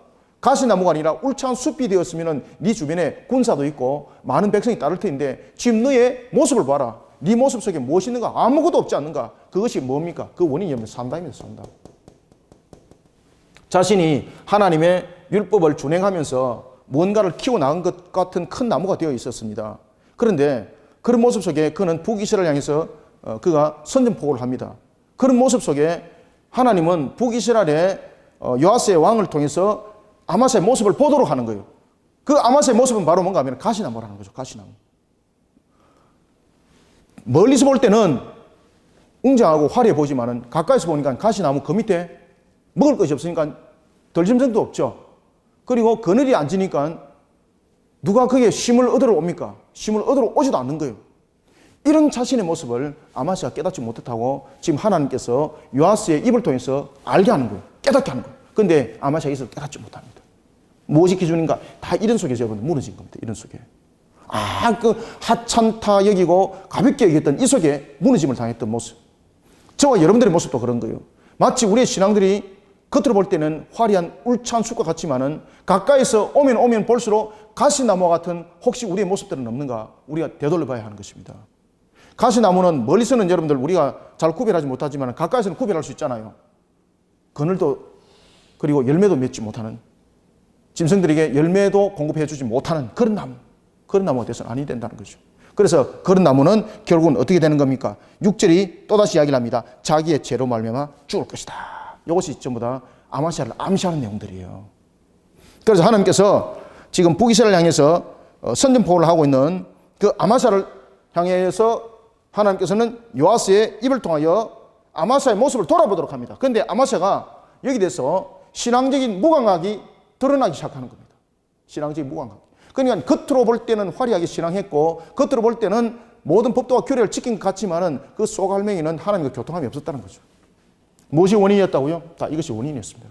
가시나무가 아니라 울창한 숲이 되었으면 네 주변에 군사도 있고 많은 백성이 따를 텐데 지금 너의 모습을 봐라. 네 모습 속에 무엇이 있는가? 아무것도 없지 않는가? 그것이 뭡니까? 그 원인이 없는 산다입니다. 산다. 자신이 하나님의 율법을 준행하면서 뭔가를 키워나간 것 같은 큰 나무가 되어 있었습니다. 그런데 그런 모습 속에 그는 북이스라엘을 향해서 그가 선전포고를 합니다. 그런 모습 속에 하나님은 북이스라엘의 요아스의 왕을 통해서 아마스의 모습을 보도록 하는 거예요. 그 아마스의 모습은 바로 뭔가 하면 가시나무라는 거죠. 가시나무. 멀리서 볼 때는 웅장하고 화려해 보이지만은 가까이서 보니까 가시나무 그 밑에 먹을 것이 없으니까 들짐승도 없죠. 그리고 그늘이 안 지니까 누가 거기에 쉼을 얻으러 옵니까? 쉼을 얻으러 오지도 않는 거예요. 이런 자신의 모습을 아마시아가 깨닫지 못했다고 지금 하나님께서 요아스의 입을 통해서 알게 하는 거예요. 깨닫게 하는 거예요. 그런데 아마시아가 이것을 깨닫지 못합니다. 무엇이 기준인가? 다 이런 속에서 여러분 무너진 겁니다. 이런 속에. 그 하찮다 여기고 가볍게 여겼던 이 속에 무너짐을 당했던 모습. 저와 여러분들의 모습도 그런 거예요. 마치 우리의 신앙들이 겉으로 볼 때는 화려한 울창한 숲과 같지만은 가까이서 오면 볼수록 가시나무와 같은 혹시 우리의 모습들은 없는가? 우리가 되돌려 봐야 하는 것입니다. 가시나무는 멀리서는 여러분들 우리가 잘 구별하지 못하지만 가까이서는 구별할 수 있잖아요. 그늘도 그리고 열매도 맺지 못하는 짐승들에게 열매도 공급해 주지 못하는 그런 나무가 돼서는 아니 된다는 거죠. 그래서 그런 나무는 결국은 어떻게 되는 겁니까? 6절이 또다시 이야기를 합니다. 자기의 죄로 말미암아 죽을 것이다. 이것이 전부 다 아마시아를 암시하는 내용들이에요. 그래서 하나님께서 지금 북이스라엘을 향해서 선전포고를 하고 있는 그 아마시아를 향해서 하나님께서는 요아스의 입을 통하여 아마시아의 모습을 돌아보도록 합니다. 그런데 아마시아가 여기 대해서 신앙적인 무감각이 드러나기 시작하는 겁니다. 신앙적인 무감각. 그러니까 겉으로 볼 때는 화려하게 신앙했고 겉으로 볼 때는 모든 법도와 규례를 지킨 것 같지만은 그 속알맹이는 하나님과 교통함이 없었다는 거죠. 무엇이 원인이었다고요? 다 이것이 원인이었습니다.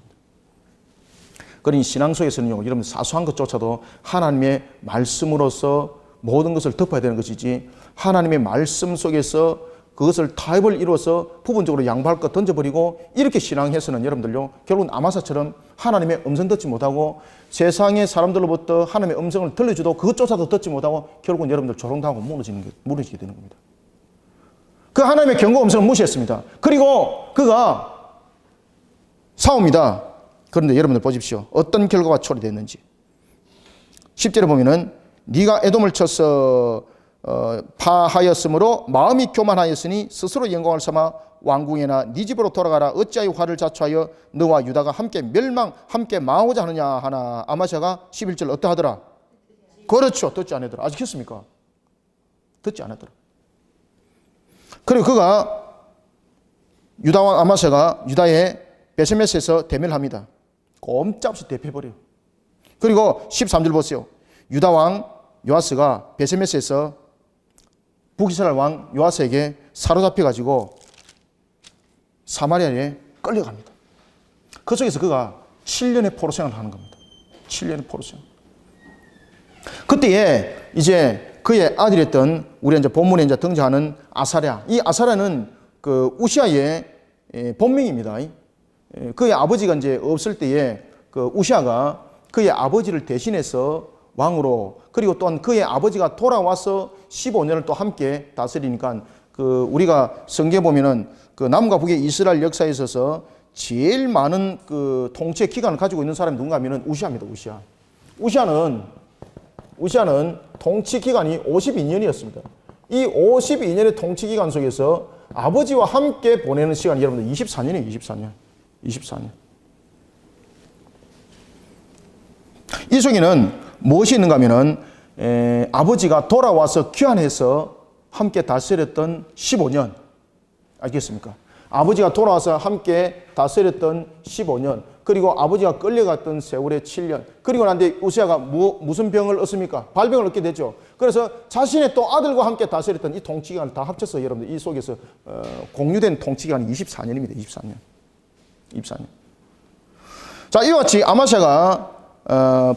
그러니 신앙 속에서는요, 여러분 사소한 것조차도 하나님의 말씀으로서 모든 것을 덮어야 되는 것이지 하나님의 말씀 속에서 그것을 타협을 이루어서 부분적으로 양보할 것 던져버리고 이렇게 신앙해서는 여러분들요 결국은 아마사처럼 하나님의 음성 듣지 못하고 세상의 사람들로부터 하나님의 음성을 들려줘도 그것조차도 듣지 못하고 결국은 여러분들 조롱당하고 무너지게 되는 겁니다. 그 하나님의 경고 음성을 무시했습니다. 그리고 그가 싸웁니다. 그런데 여러분들 보십시오. 어떤 결과가 초래됐는지. 10절에 보면은 네가 에돔을 쳐서 파하였으므로 마음이 교만하였으니 스스로 영광을 삼아 왕궁에나 네 집으로 돌아가라. 어찌하여 화를 자초하여 너와 유다가 함께 함께 망하고자 하느냐 하나. 아마시아가 11절 어떠하더라? 그렇죠. 듣지 않으더라. 아시겠습니까? 듣지 않았더라. 그리고 그가 유다왕 아마시아가 유다의 베세메스에서 대면을 합니다. 꼼짝없이 대패버려요. 그리고 13절 보세요. 유다왕 요아스가 베세메스에서 북이스라엘 왕 요아스에게 사로잡혀가지고 사마리아에 끌려갑니다. 그 속에서 그가 7년의 포로 생활을 하는 겁니다. 7년의 포로 생활. 그때에 이제 그의 아들이었던 우리 이제 본문에 이제 등장하는 아사랴. 이 아사랴는 그 우시아의 본명입니다. 그의 아버지가 이제 없을 때에 그 우시아가 그의 아버지를 대신해서 왕으로, 그리고 또한 그의 아버지가 돌아와서 15년을 또 함께 다스리니까 그 우리가 성경에 보면은 그 남과 북의 이스라엘 역사에 있어서 제일 많은 그 통치 기간을 가지고 있는 사람이 누군가 하면은 우시아입니다. 우시아는 통치 기간이 52년이었습니다. 이 52년의 통치 기간 속에서 아버지와 함께 보내는 시간이 여러분들 24년이에요. 24년. 이 속에는 무엇이 있는가 하면은 아버지가 돌아와서 귀환해서 함께 다스렸던 15년. 알겠습니까? 아버지가 돌아와서 함께 다스렸던 15년. 그리고 아버지가 끌려갔던 세월의 7년. 그리고 난 뒤에 우시아가 무슨 병을 얻습니까? 발병을 얻게 되죠. 그래서 자신의 또 아들과 함께 다스렸던 이 통치기간을 다 합쳐서 여러분들 이 속에서 공유된 통치기간이 24년입니다. 24년. 자, 이와 같이 아마샤가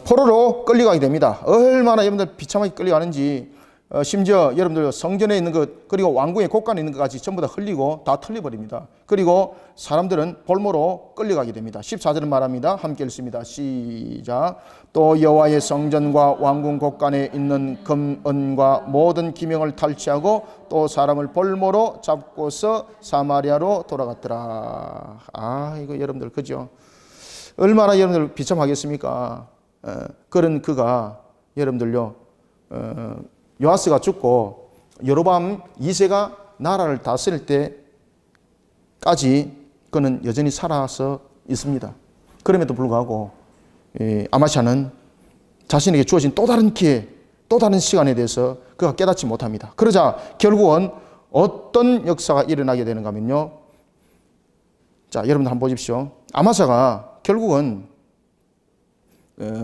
포로로 끌려가게 됩니다. 얼마나 여러분들 비참하게 끌려가는지, 심지어 여러분들 성전에 있는 것, 그리고 왕궁의 곳간에 있는 것까지 전부 다 흘리고 다 털려버립니다. 그리고 사람들은 볼모로 끌려가게 됩니다. 14절은 말합니다. 함께 읽습니다. 시작. 또 여호와의 성전과 왕궁 곳간에 있는 금, 은과 모든 기명을 탈취하고 또 사람을 볼모로 잡고서 사마리아로 돌아갔더라. 아, 이거 여러분들 그죠? 얼마나 여러분들 비참하겠습니까? 그런 그가 여러분들요, 요아스가 죽고 여로보암 2세가 나라를 다스릴 때까지 그는 여전히 살아서 있습니다. 그럼에도 불구하고 아마샤는 자신에게 주어진 또 다른 기회, 또 다른 시간에 대해서 그가 깨닫지 못합니다. 그러자 결국은 어떤 역사가 일어나게 되는가 하면요, 자, 여러분들 한번 보십시오. 아마샤가 결국은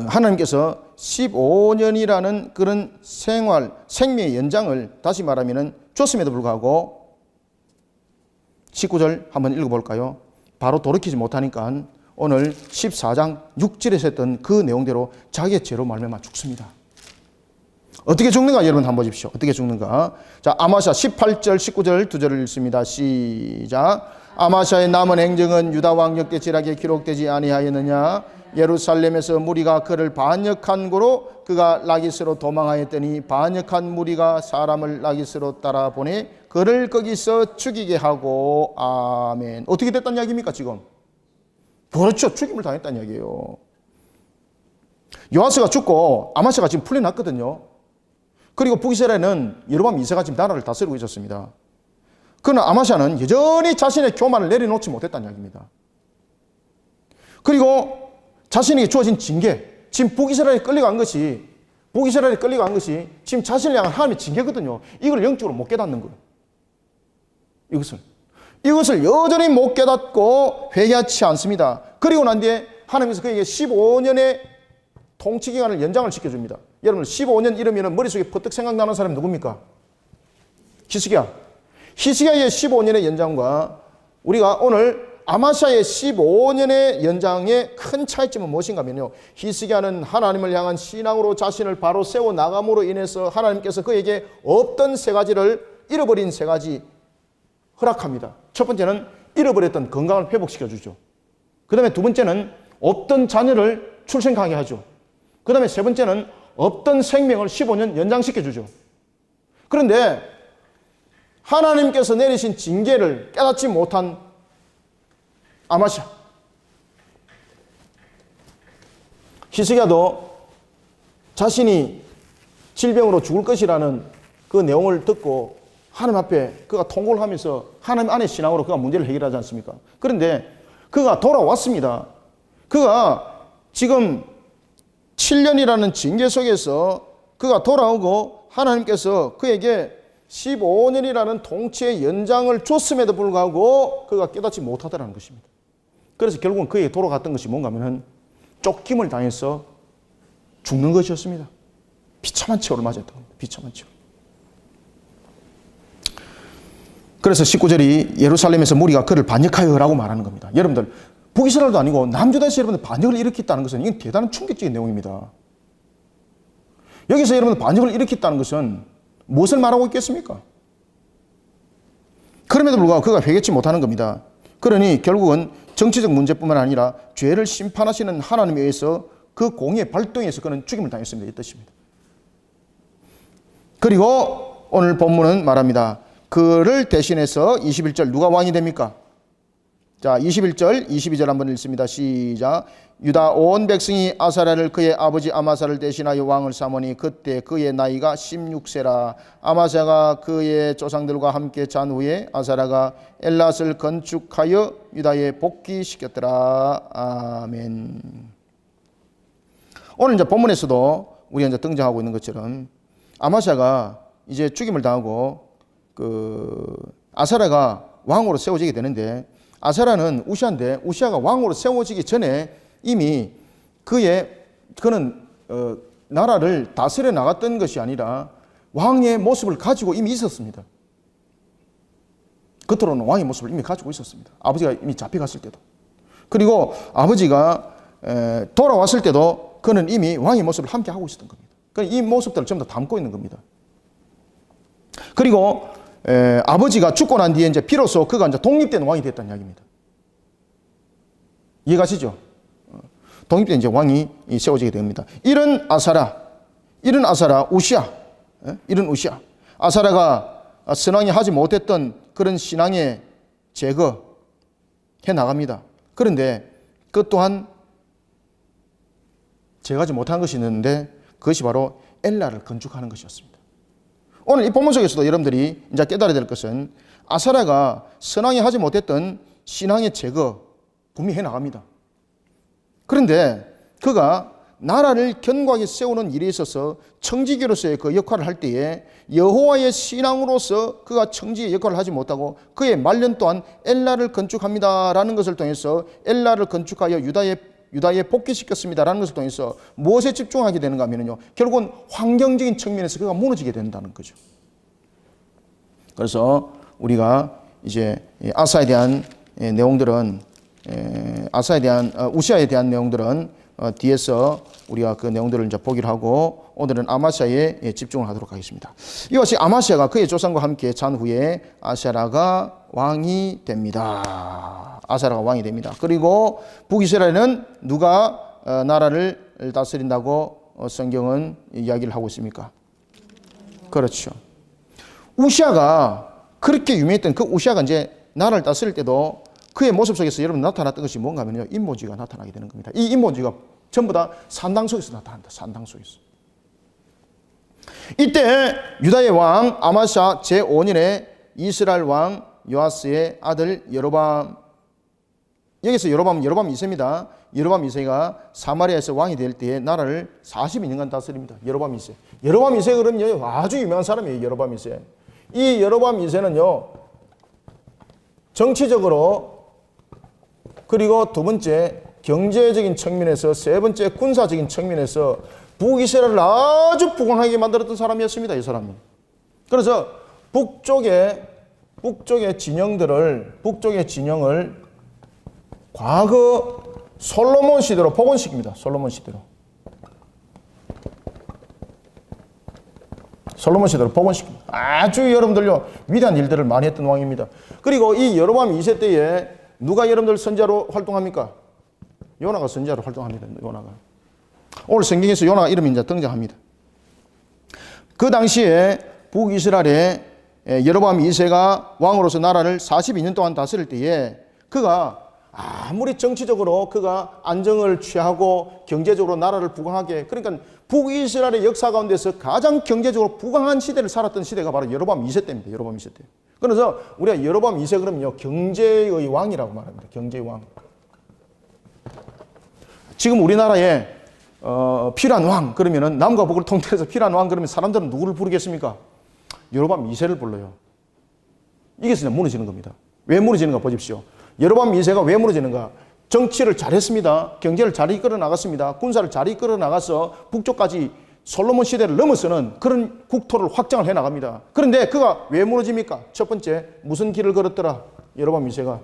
하나님께서 15년이라는 그런 생명의 연장을 다시 말하면 줬음에도 불구하고 19절 한번 읽어볼까요? 바로 돌이키지 못하니까 오늘 14장 6절에서 했던 그 내용대로 자기의 죄로 말미암아 죽습니다. 어떻게 죽는가 여러분 한번 보십시오. 어떻게 죽는가? 자, 아마샤 18절 19절 두 절을 읽습니다. 시작. 아마샤의 남은 행정은 유다 왕 역대지략에 기록되지 아니하였느냐? 예루살렘에서 무리가 그를 반역한 고로 그가 라기스로 도망하였더니 반역한 무리가 사람을 라기스로 따라 보내 그를 거기서 죽이게 하고. 아멘. 어떻게 됐다는 이야기입니까 지금? 그렇죠. 죽임을 당했다는 이야기예요. 요아스가 죽고 아마샤가 지금 풀려났거든요. 그리고 북이스라엘은 여로보암 2세가 지금 나라를 다스리고 있었습니다. 그러나 아마샤는 여전히 자신의 교만을 내려놓지 못했다는 이야기입니다. 그리고 자신에게 주어진 징계, 지금 북이스라엘이 끌려간 것이 지금 자신을 향한 하나님의 징계거든요. 이걸 영적으로 못 깨닫는 거예요. 이것을 여전히 못 깨닫고 회개하지 않습니다. 그리고 난 뒤에 하나님께서 그에게 15년의 통치 기간을 연장을 시켜줍니다. 여러분 15년 이러면 머릿속에 퍼뜩 생각나는 사람이 누굽니까? 히스기야의 15년의 연장과 우리가 오늘 아마샤의 15년의 연장의 큰 차이점은 무엇인가 하면요, 히스기야는 하나님을 향한 신앙으로 자신을 바로 세워나감으로 인해서 하나님께서 그에게 없던 세 가지를 잃어버린 세 가지 허락합니다. 첫 번째는 잃어버렸던 건강을 회복시켜주죠. 그 다음에 두 번째는 없던 자녀를 출생하게 하죠. 그 다음에 세 번째는 없던 생명을 15년 연장시켜주죠. 그런데 하나님께서 내리신 징계를 깨닫지 못한 아마샤, 히스기야도 자신이 질병으로 죽을 것이라는 그 내용을 듣고 하나님 앞에 그가 통곡을 하면서 하나님 안의 신앙으로 그가 문제를 해결하지 않습니까? 그런데 그가 돌아왔습니다. 그가 지금 7년이라는 징계 속에서 그가 돌아오고 하나님께서 그에게 15년이라는 통치의 연장을 줬음에도 불구하고 그가 깨닫지 못하더라는 것입니다. 그래서 결국은 그에게 돌아갔던 것이 뭔가 하면 쫓김을 당해서 죽는 것이었습니다. 비참한 최후를 맞았던 겁니다. 비참한 최후. 그래서 19절이 예루살렘에서 무리가 그를 반역하여라고 말하는 겁니다. 여러분들 북이스라엘도 아니고 남유다에서 여러분들 반역을 일으켰다는 것은 이건 대단한 충격적인 내용입니다. 여기서 여러분들 반역을 일으켰다는 것은 무엇을 말하고 있겠습니까? 그럼에도 불구하고 그가 회개치 못하는 겁니다. 그러니 결국은 정치적 문제뿐만 아니라 죄를 심판하시는 하나님에 의해서 그 공의 발동에서 그는 죽임을 당했습니다. 이 뜻입니다. 그리고 오늘 본문은 말합니다. 그를 대신해서 21절 누가 왕이 됩니까? 자, 21절, 22절 한번 읽습니다. 시작. 유다 온 백성이 아사랴를 그의 아버지 아마사를 대신하여 왕을 삼으니 그때 그의 나이가 16세라. 아마사가 그의 조상들과 함께 잔 후에 아사랴가 엘랏을 건축하여 유다에 복귀시켰더라. 아멘. 오늘 이제 본문에서도 우리가 이제 등장하고 있는 것처럼 아마샤가 이제 죽임을 당하고 아사랴가 왕으로 세워지게 되는데, 아사랴는 우시아인데 우시아가 왕으로 세워지기 전에 이미 그는 나라를 다스려 나갔던 것이 아니라 왕의 모습을 가지고 이미 있었습니다. 겉으로는 왕의 모습을 이미 가지고 있었습니다. 아버지가 이미 잡혀갔을 때도. 그리고 아버지가 돌아왔을 때도 그는 이미 왕의 모습을 함께 하고 있었던 겁니다. 그러니까 이 모습들을 전부 다 담고 있는 겁니다. 그리고 아버지가 죽고 난 뒤에 이제 비로소 그가 이제 독립된 왕이 됐다는 이야기입니다. 이해가시죠? 독립된 이제 왕이 세워지게 됩니다. 이런 아사랴, 우시아, 이런 우시아. 아사랴가 선왕이 하지 못했던 그런 신앙의 제거 해 나갑니다. 그런데 그것 또한 제거하지 못한 것이 있는데 그것이 바로 엘라를 건축하는 것이었습니다. 오늘 이 본문 속에서도 여러분들이 이제 깨달아야 될 것은 아사랴가 선왕이 하지 못했던 신앙의 제거 분명히 해 나갑니다. 그런데 그가 나라를 견고하게 세우는 일에 있어서 청지기로서의 그 역할을 할 때에 여호와의 신앙으로서 그가 청지의 역할을 하지 못하고 그의 말년 또한 엘라를 건축합니다라는 것을 통해서 엘라를 건축하여 유다에 복귀시켰습니다라는 것을 통해서 무엇에 집중하게 되는가 하면요, 결국은 환경적인 측면에서 그가 무너지게 된다는 거죠. 그래서 우리가 이제 아사에 대한 내용들은 우시아에 대한 내용들은 뒤에서 우리가 그 내용들을 이제 보기로 하고 오늘은 아마샤에 집중을 하도록 하겠습니다. 이와 같이 아마샤가 그의 조상과 함께 잔 후에 아사랴가 왕이 됩니다. 아사랴가 왕이 됩니다. 그리고 북이스라엘은 누가 나라를 다스린다고 성경은 이야기를 하고 있습니까? 그렇죠. 우시아가 그렇게 유명했던 그 우시아가 이제 나라를 다스릴 때도 그의 모습 속에서 여러분 나타났던 것이 뭔가 하면요, 인본주의가 나타나게 되는 겁니다. 이 인본주의가 전부 다 산당 속에서 나타난다. 산당 속에서. 이때 유다의 왕 아마샤 제5년에 이스라엘 왕 요아스의 아들 여로밤, 여기서 여로밤 2세입니다. 여로밤 2세가 사마리아에서 왕이 될 때에 나라를 42년간 다스립니다. 여로밤 2세. 여로밤 2세 그러면요, 아주 유명한 사람이에요. 여로밤 2세. 이 여로밤 2세는요, 정치적으로, 그리고 두 번째 경제적인 측면에서, 세 번째 군사적인 측면에서 북이스라엘을 아주 부강하게 만들었던 사람이었습니다. 이 사람이. 그래서 북쪽의 진영을 과거 솔로몬 시대로 복원시킵니다. 솔로몬 시대로 복원시킵니다. 아주 여러분들요, 위대한 일들을 많이 했던 왕입니다. 그리고 이 여로밤 2세 때에 누가 여러분들 선지자로 활동합니까? 요나가 선지자로 활동합니다. 요나가. 오늘 성경에서 요나 이름이 이제 등장합니다. 그 당시에 북이스라엘에 여로밤 2세가 왕으로서 나라를 42년 동안 다스릴 때에 그가 아무리 정치적으로 그가 안정을 취하고 경제적으로 나라를 부강하게, 그러니까 북이스라엘의 역사 가운데서 가장 경제적으로 부강한 시대를 살았던 시대가 바로 여로밤 2세 때입니다. 여로밤 2세 때. 그래서 우리가 여로밤 2세 그러면요, 경제의 왕이라고 말합니다. 경제의 왕. 지금 우리나라에 필요한 왕 그러면은 남과 북을 통틀어서 필요한 왕 그러면 사람들은 누구를 부르겠습니까? 여로밤 2세를 불러요. 이게 진짜 무너지는 겁니다. 왜 무너지는가 보십시오. 여로밤 2세가 왜 무너지는가? 정치를 잘했습니다. 경제를 잘 이끌어 나갔습니다. 군사를 잘 이끌어 나가서 북쪽까지 솔로몬 시대를 넘어서는 그런 국토를 확장을 해 나갑니다. 그런데 그가 왜 무너집니까? 첫 번째, 무슨 길을 걸었더라? 여로밤 2세가.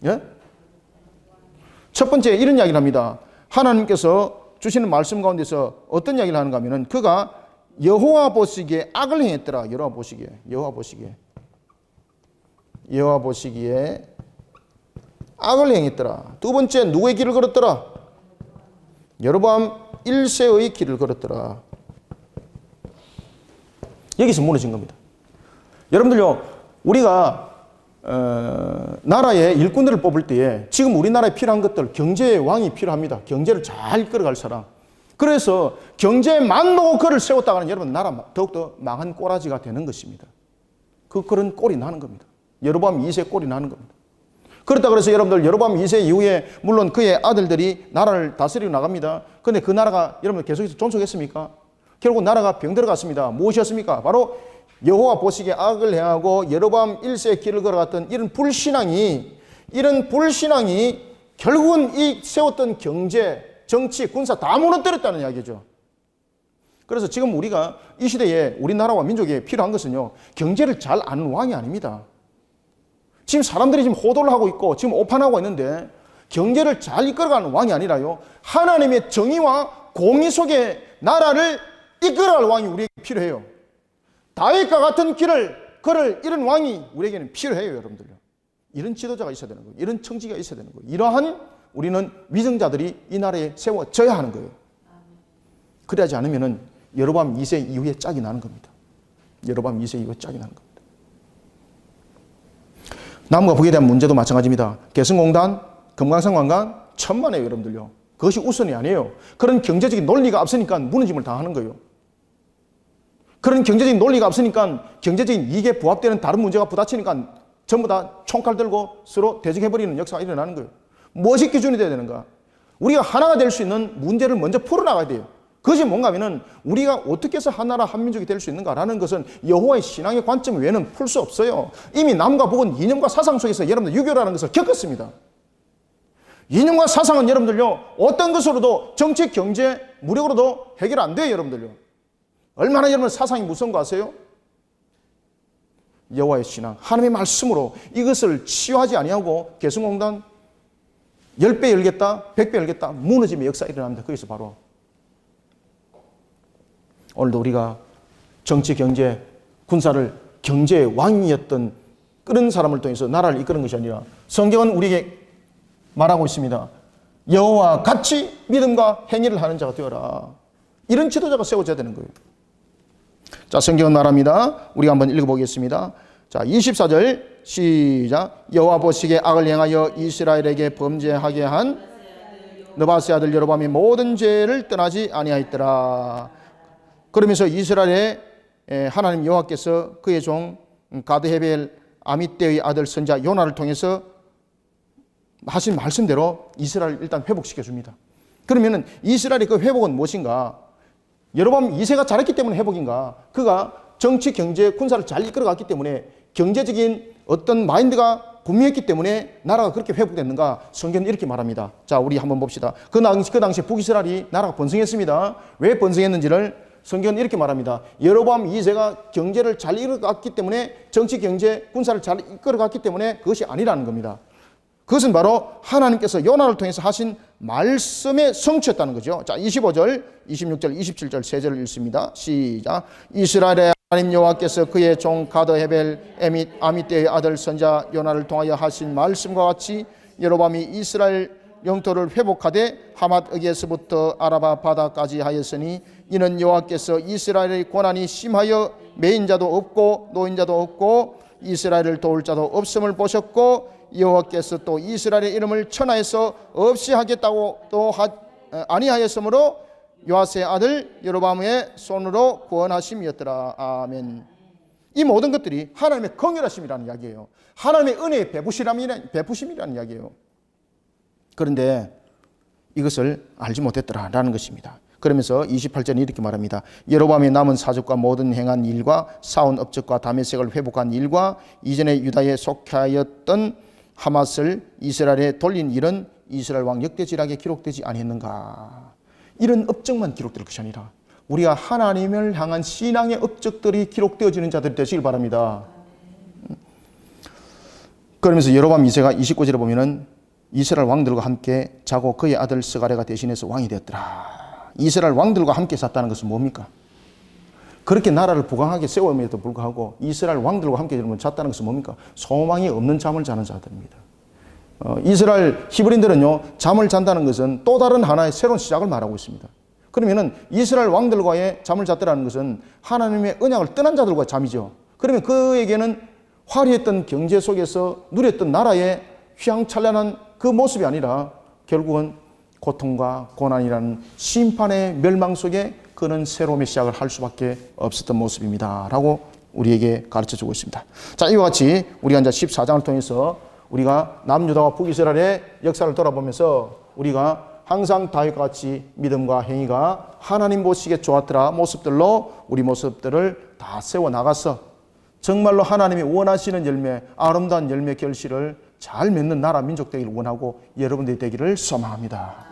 예? 첫 번째 이런 이야기를 합니다. 하나님께서 주시는 말씀 가운데서 어떤 이야기를 하는가 하면은 그가 여호와 보시기에 악을 행했더라. 여호와 보시기에 악을 행했더라. 두 번째 누구의 길을 걸었더라? 여로보암 1세의 길을 걸었더라. 여기서 무너진 겁니다. 여러분들요, 우리가 나라의 일꾼들을 뽑을 때에 지금 우리나라에 필요한 것들, 경제의 왕이 필요합니다. 경제를 잘 이끌어갈 사람. 그래서 경제만 보고 그를 세웠다가는 여러분 나라 더욱더 망한 꼬라지가 되는 것입니다. 그런 꼴이 나는 겁니다. 여로보암 2세 꼴이 나는 겁니다. 그렇다 그래서 여러분들 여로보암 2세 이후에 물론 그의 아들들이 나라를 다스리고 나갑니다. 그런데 그 나라가 여러분들 계속해서 존속했습니까? 결국 나라가 병들어갔습니다. 무엇이었습니까? 바로 여호와 보시기에 악을 행하고 여로보암 1세의 길을 걸어갔던 이런 불신앙이 결국은 이 세웠던 경제, 정치, 군사 다 무너뜨렸다는 이야기죠. 그래서 지금 우리가 이 시대에 우리나라와 민족에 필요한 것은요, 경제를 잘 아는 왕이 아닙니다. 지금 사람들이 지금 호도를 하고 있고 지금 오판하고 있는데 경제를 잘 이끌어가는 왕이 아니라요, 하나님의 정의와 공의 속에 나라를 이끌어갈 왕이 우리에게 필요해요. 다윗과 같은 길을 걸을 이런 왕이 우리에게는 필요해요, 여러분들요. 이런 지도자가 있어야 되는 거예요. 이런 청지기가 있어야 되는 거예요. 이러한 우리는 위정자들이 이 나라에 세워져야 하는 거예요. 그러지 않으면은 여로보암 2세 이후에 짝이 나는 겁니다. 여로보암 2세 이후에 짝이 나는 겁니다. 남과 북에 대한 문제도 마찬가지입니다. 개성공단, 금강산관광 천만에요, 여러분들요. 그것이 우선이 아니에요. 그런 경제적인 논리가 앞서니까 무너짐을 당하는 거예요. 그런 경제적인 논리가 없으니까 경제적인 이익에 부합되는 다른 문제가 부딪히니까 전부 다 총칼 들고 서로 대적해버리는 역사가 일어나는 거예요. 무엇이 기준이 되어야 되는가? 우리가 하나가 될 수 있는 문제를 먼저 풀어나가야 돼요. 그것이 뭔가 하면은 우리가 어떻게 해서 하나라 한민족이 될 수 있는가라는 것은 여호와의 신앙의 관점 외에는 풀 수 없어요. 이미 남과 북은 이념과 사상 속에서 여러분들 유교라는 것을 겪었습니다. 이념과 사상은 여러분들요, 어떤 것으로도 정치, 경제, 무력으로도 해결 안 돼요, 여러분들요. 얼마나 여러분 사상이 무서운 거 아세요? 여호와의 신앙, 하나님의 말씀으로 이것을 치유하지 아니하고 개성공단 10배 열겠다, 100배 열겠다, 무너짐의 역사가 일어납니다. 거기서 바로 오늘도 우리가 정치, 경제, 군사를 경제의 왕이었던 그런 사람을 통해서 나라를 이끄는 것이 아니라 성경은 우리에게 말하고 있습니다. 여호와 같이 믿음과 행위를 하는 자가 되어라. 이런 지도자가 세워져야 되는 거예요. 자, 성경은 말합니다. 우리가 한번 읽어보겠습니다. 자, 24절 시작. 여호와 보시기에 악을 행하여 이스라엘에게 범죄하게 한 느바스의 아들 여로보암이 모든 죄를 떠나지 아니하였더라. 그러면서 이스라엘의 하나님 여호와께서 그의 종 가드헤벨 아미떼의 아들 선자 요나를 통해서 하신 말씀대로 이스라엘을 일단 회복시켜 줍니다. 그러면은 이스라엘의 그 회복은 무엇인가? 여로보암 2세가 잘했기 때문에 회복인가? 그가 정치, 경제, 군사를 잘 이끌어갔기 때문에 경제적인 어떤 마인드가 분명했기 때문에 나라가 그렇게 회복됐는가? 성경은 이렇게 말합니다. 자, 우리 한번 봅시다. 그 당시 북이스라엘이 나라가 번성했습니다. 왜 번성했는지를 성경은 이렇게 말합니다. 여로보암 2세가 경제를 잘 이끌어갔기 때문에, 정치, 경제, 군사를 잘 이끌어갔기 때문에 그것이 아니라는 겁니다. 그것은 바로 하나님께서 요나를 통해서 하신 말씀의 성취였다는 거죠. 자, 25절, 26절, 27절 세 절을 읽습니다. 시작. 이스라엘의 하나님 여호와께서 그의 종 가드헤벨 아미떼의 아들 선자 요나를 통하여 하신 말씀과 같이 여로보암이 이스라엘 영토를 회복하되 하맛에게서부터 아라바 바다까지 하였으니 이는 여호와께서 이스라엘의 고난이 심하여 매인자도 없고 노인자도 없고 이스라엘을 도울 자도 없음을 보셨고 여호와께서 또 이스라엘의 이름을 천하에서 없이 하겠다고 또 아니하였으므로 요아스의 아들 여로보암의 손으로 구원하심이었더라. 아멘. 이 모든 것들이 하나님의 긍휼하심이라는 이야기예요. 하나님의 은혜의 베푸심이라는 이야기예요. 그런데 이것을 알지 못했더라라는 것입니다. 그러면서 28절에 이렇게 말합니다. 여로보암의 남은 사적과 모든 행한 일과 사온 업적과 다메섹을 회복한 일과 이전에 유다에 속하였던 하맛을 이스라엘에 돌린 일은 이스라엘 왕 역대지락에 기록되지 아니했는가? 이런 업적만 기록될 것이 아니라 우리가 하나님을 향한 신앙의 업적들이 기록되어지는 자들이 되시길 바랍니다. 그러면서 여로보암 2세가 29절에 보면은 이스라엘 왕들과 함께 자고 그의 아들 스가랴가 대신해서 왕이 되었더라. 이스라엘 왕들과 함께 샀다는 것은 뭡니까? 그렇게 나라를 부강하게 세움에도 불구하고 이스라엘 왕들과 함께 잤다는 것은 뭡니까? 소망이 없는 잠을 자는 자들입니다. 이스라엘 히브리인들은요, 잠을 잔다는 것은 또 다른 하나의 새로운 시작을 말하고 있습니다. 그러면은 이스라엘 왕들과의 잠을 잤다는 것은 하나님의 언약을 떠난 자들과의 잠이죠. 그러면 그에게는 화려했던 경제 속에서 누렸던 나라의 휘황찬란한 그 모습이 아니라 결국은 고통과 고난이라는 심판의 멸망 속에 그는 새로움의 시작을 할 수밖에 없었던 모습입니다. 라고 우리에게 가르쳐 주고 있습니다. 자, 이와 같이 우리가 이제 14장을 통해서 우리가 남유다와 북이스라엘의 역사를 돌아보면서 우리가 항상 다윗과 같이 믿음과 행위가 하나님 보시기에 좋았더라 모습들로 우리 모습들을 다 세워나가서 정말로 하나님이 원하시는 열매, 아름다운 열매 결실을 잘 맺는 나라 민족 되기를 원하고 여러분들이 되기를 소망합니다.